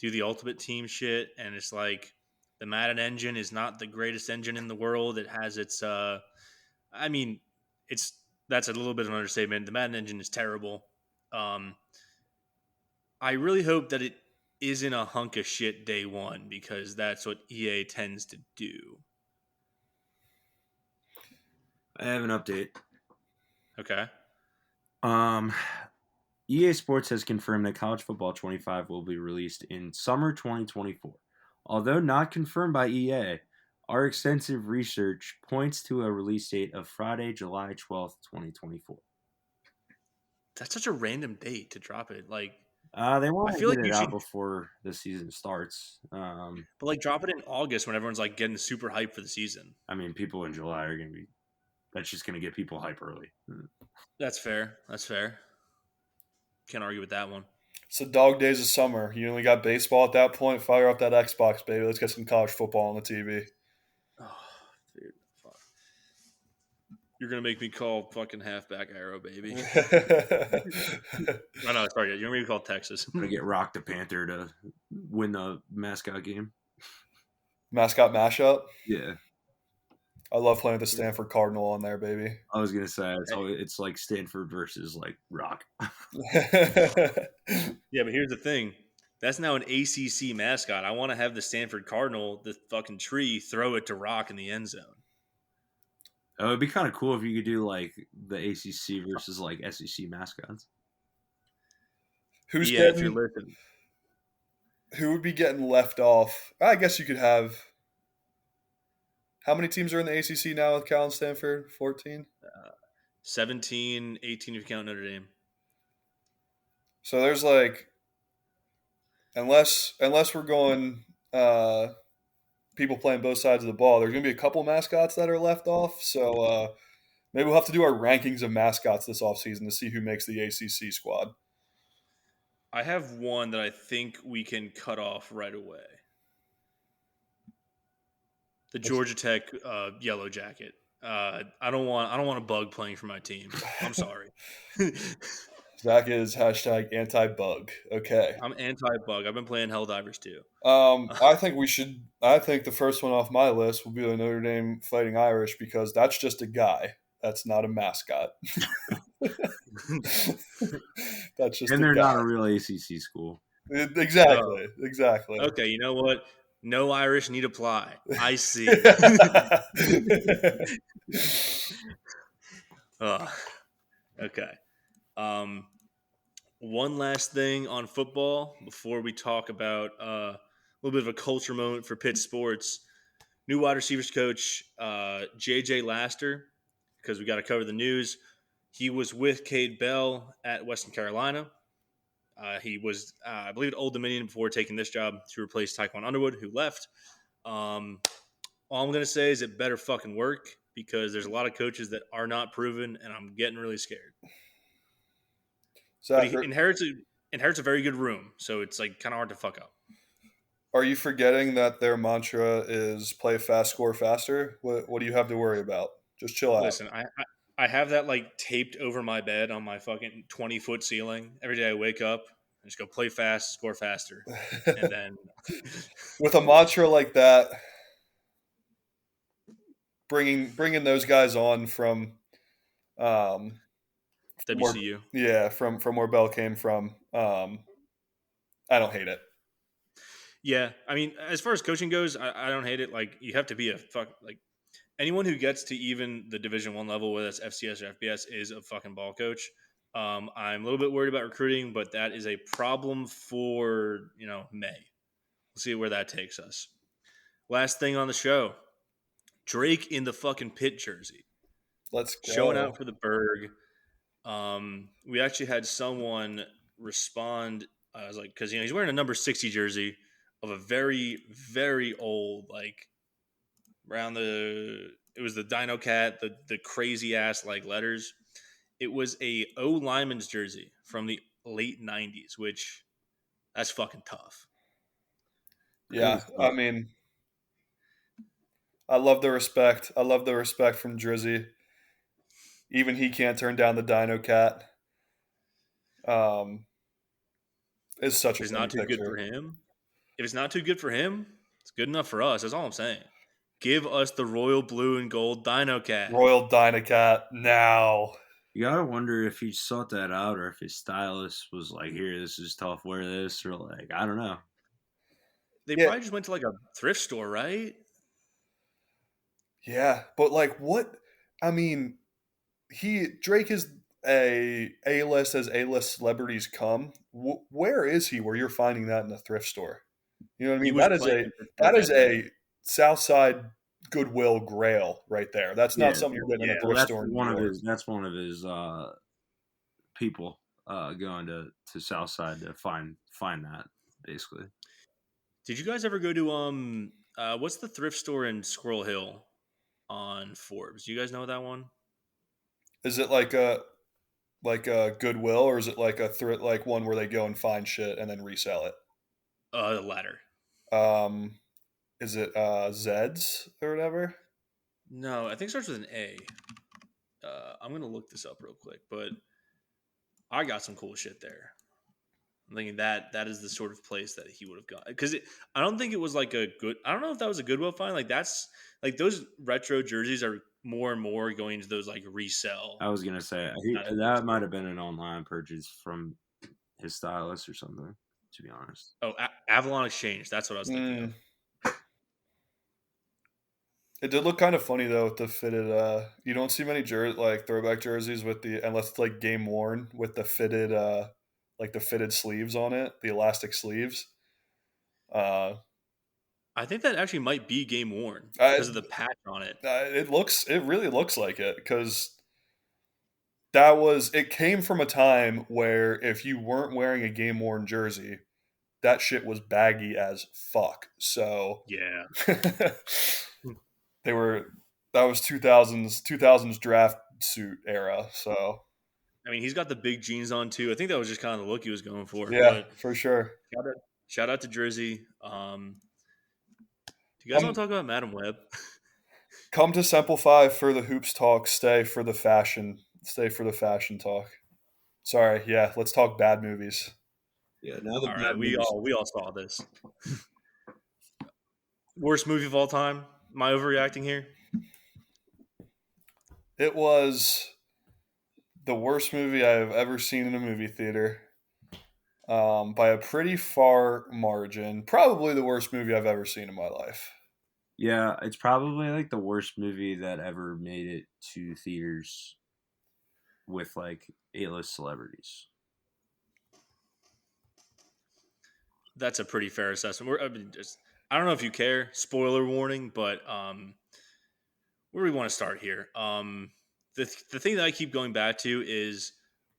do the Ultimate Team shit, and it's like the Madden engine is not the greatest engine in the world. It has its, that's a little bit of an understatement. The Madden engine is terrible. I really hope that it isn't a hunk of shit day one, because that's what EA tends to do. I have an update. Okay. EA Sports has confirmed that College Football 25 will be released in summer 2024. Although not confirmed by EA, our extensive research points to a release date of Friday, July 12th, 2024. That's such a random date to drop it. Like, they want to get it out should, before the season starts. But like, drop it in August when everyone's like getting super hyped for the season. I mean, people in July are going to be. That's just going to get people hype early. That's fair. Can't argue with that one. It's the dog days of summer. You only got baseball at that point. Fire up that Xbox, baby. Let's get some college football on the TV. Oh, dude, fuck. You're gonna make me call fucking halfback arrow, baby. Oh no, sorry. You're gonna make me call Texas. I'm gonna get Rock the Panther to win the mascot game. Mascot mashup. Yeah. I love playing with the Stanford Cardinal on there, baby. I was gonna say it's like Stanford versus like Rock. Yeah, but here's the thing. That's now an ACC mascot. I want to have the Stanford Cardinal, the fucking tree, throw it to Rock in the end zone. Oh, it'd be kind of cool if you could do like the ACC versus like SEC mascots. Who's if you're listening. Who would be getting left off? I guess you could have. How many teams are in the ACC now with Cal and Stanford? 14? 17, 18 if you count Notre Dame. So there's like, unless we're going people playing both sides of the ball. There's going to be a couple mascots that are left off. So maybe we'll have to do our rankings of mascots this offseason to see who makes the ACC squad. I have one that I think we can cut off right away. The Georgia Tech Yellow Jacket. I don't want a bug playing for my team. I'm sorry. Zach is hashtag anti-bug. Okay. I'm anti-bug. I've been playing Helldivers too. I think the first one off my list will be the Notre Dame Fighting Irish because that's just a guy. That's not a mascot. That's just and a they're guy. not a real ACC school. Exactly. Okay, you know what? No Irish need apply. I see. Okay. One last thing on football before we talk about a little bit of a culture moment for Pitt Sports. New wide receivers coach J.J. Laster, because we got to cover the news. He was with Cade Bell at Western Carolina. He was, I believe, at Old Dominion before taking this job to replace Tyquan Underwood, who left. All I'm going to say is it better fucking work because there's a lot of coaches that are not proven, and I'm getting really scared. But he inherits a very good room, so it's like kind of hard to fuck up. Are you forgetting that their mantra is play fast, score faster? What do you have to worry about? Just chill out. Listen, I have that like taped over my bed on my fucking 20-foot ceiling. Every day I wake up, I just go play fast, score faster. And then with a mantra like that, bringing those guys on from WCU. From where Bell came from. I don't hate it. Yeah, I mean, as far as coaching goes, I don't hate it. Like, you have to be anyone who gets to even the Division I level, whether that's FCS or FBS, is a fucking ball coach. I'm a little bit worried about recruiting, but that is a problem for, May. We'll see where that takes us. Last thing on the show, Drake in the fucking Pitt jersey. Let's go. Showing out for the Berg. We actually had someone respond. I was like, because he's wearing a number 60 jersey of a very, very old, like it was the Dinocat, the crazy ass like letters. It was a O Lyman's jersey from the late 90s, which that's fucking tough. Yeah, I mean, I love the respect. I love the respect from Drizzy. Even he can't turn down the Dinocat. It's such a It's not too picture. good for him. If it's not too good for him, it's good enough for us. That's all I'm saying. Give us the royal blue and gold Dinocat. Royal Dinocat now. You gotta wonder if he sought that out or if his stylist was like, "Here, this is tough. Wear this," or like, I don't know. They probably just went to like a thrift store, right? Yeah, but like what? I mean, Drake is A-list as A-list celebrities come. Where is he? Where you're finding that in a thrift store? You know what I mean? That is a Southside Goodwill Grail right there. That's not something you're getting in a thrift store. That's one of his people going to Southside to find that basically. Did you guys ever go to what's the thrift store in Squirrel Hill on Forbes? Do you guys know that one? Is it like a Goodwill, or is it like a like one where they go and find shit and then resell it? The latter. Is it Zed's or whatever? No, I think it starts with an A. I'm gonna look this up real quick, but I got some cool shit there. I'm thinking that is the sort of place that he would have gone, because I don't think it was like I don't know if that was a Goodwill find. Like that's like those retro jerseys are more and more going to those like resell. I was gonna say that might have been an online purchase from his stylist or something. To be honest. Oh, Avalon Exchange. That's what I was thinking of. It did look kind of funny though with the fitted. You don't see many throwback jerseys with unless it's like game worn with the fitted like the fitted sleeves on it, the elastic sleeves. I think that actually might be game worn because of the patch on it. It really looks like it, because it came from a time where if you weren't wearing a game worn jersey, that shit was baggy as fuck. So Yeah. that was 2000s draft suit era. So I mean, he's got the big jeans on too. I think that was just kind of the look he was going for. yeah, But for sure. shout out to Drizzy. Do you guys want to talk about Madam Web? Come to Semple 5 for the hoops talk. Stay for the fashion talk. Sorry, yeah. Let's talk bad movies. Yeah, now the All bad right, we movies. all saw this. Worst movie of all time. Am I overreacting here? It was the worst movie I have ever seen in a movie theater, by a pretty far margin. Probably the worst movie I've ever seen in my life. Yeah, it's probably like the worst movie that ever made it to theaters with like A-list celebrities. That's a pretty fair assessment. I don't know if you care. Spoiler warning, but where do we want to start here? The thing that I keep going back to is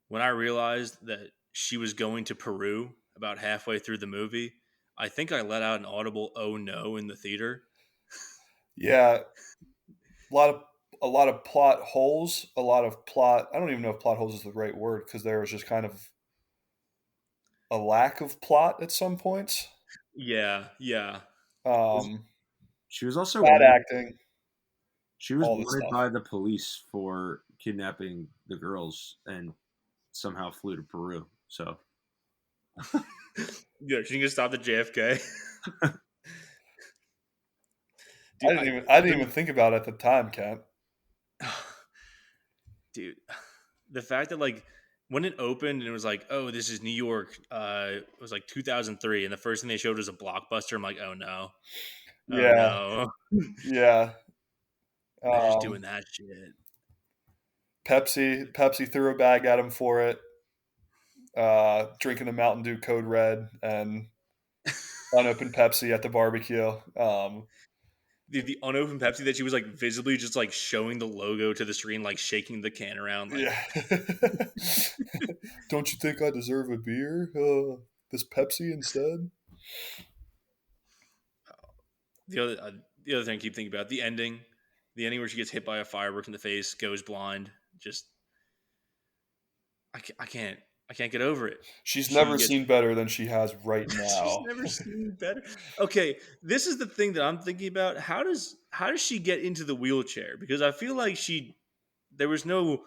when I realized that she was going to Peru about halfway through the movie. I think I let out an audible "oh no" in the theater. Yeah, a lot of plot holes. A lot of plot. I don't even know if plot holes is the right word because there was just kind of a lack of plot at some points. Yeah. She was also Bad acting. She was all this wanted stuff. by the police for kidnapping the girls and somehow flew to Peru. So Yeah, she can stop the JFK. Dude, I didn't even think about it at the time, Kent. Dude, the fact that like when it opened and it was like, oh, this is New York. It was like 2003, and the first thing they showed was a Blockbuster. I'm like, oh no, Yeah, oh yeah. no, they're just doing that shit. Pepsi threw a bag at him for it. Drinking the Mountain Dew Code Red and unopened Pepsi at the barbecue. The unopened Pepsi that she was like visibly just like showing the logo to the screen, like shaking the can around. Like, yeah. Don't you think I deserve a beer? This Pepsi instead? the other thing I keep thinking about, the ending where she gets hit by a firework in the face, goes blind. Just I can't get over it. She's never seen better than she has right now. She's never seen better. Okay, this is the thing that I'm thinking about. How does she get into the wheelchair? Because I feel like there was no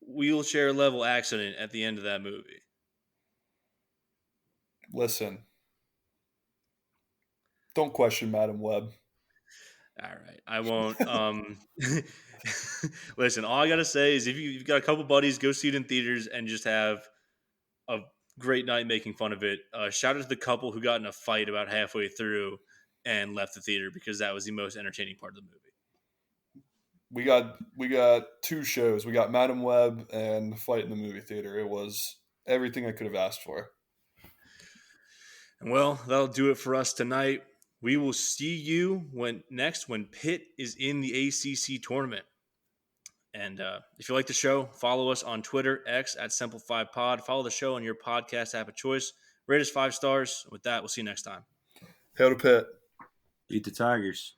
wheelchair level accident at the end of that movie. Listen, don't question Madam Web. All right, I won't. Listen, all I gotta say is if you've got a couple buddies, go see it in theaters and just have a great night making fun of it. Shout out to the couple who got in a fight about halfway through and left the theater because that was the most entertaining part of the movie. We got two shows. We got Madam Web and the fight in the movie theater. It was everything I could have asked for. And well, that'll do it for us tonight. We will see you when Pitt is in the ACC tournament. And if you like the show, follow us on Twitter, X at Simple5Pod. Follow the show on your podcast app of choice. Rate us 5 stars. With that, we'll see you next time. Hail to Pitt. Beat the Tigers.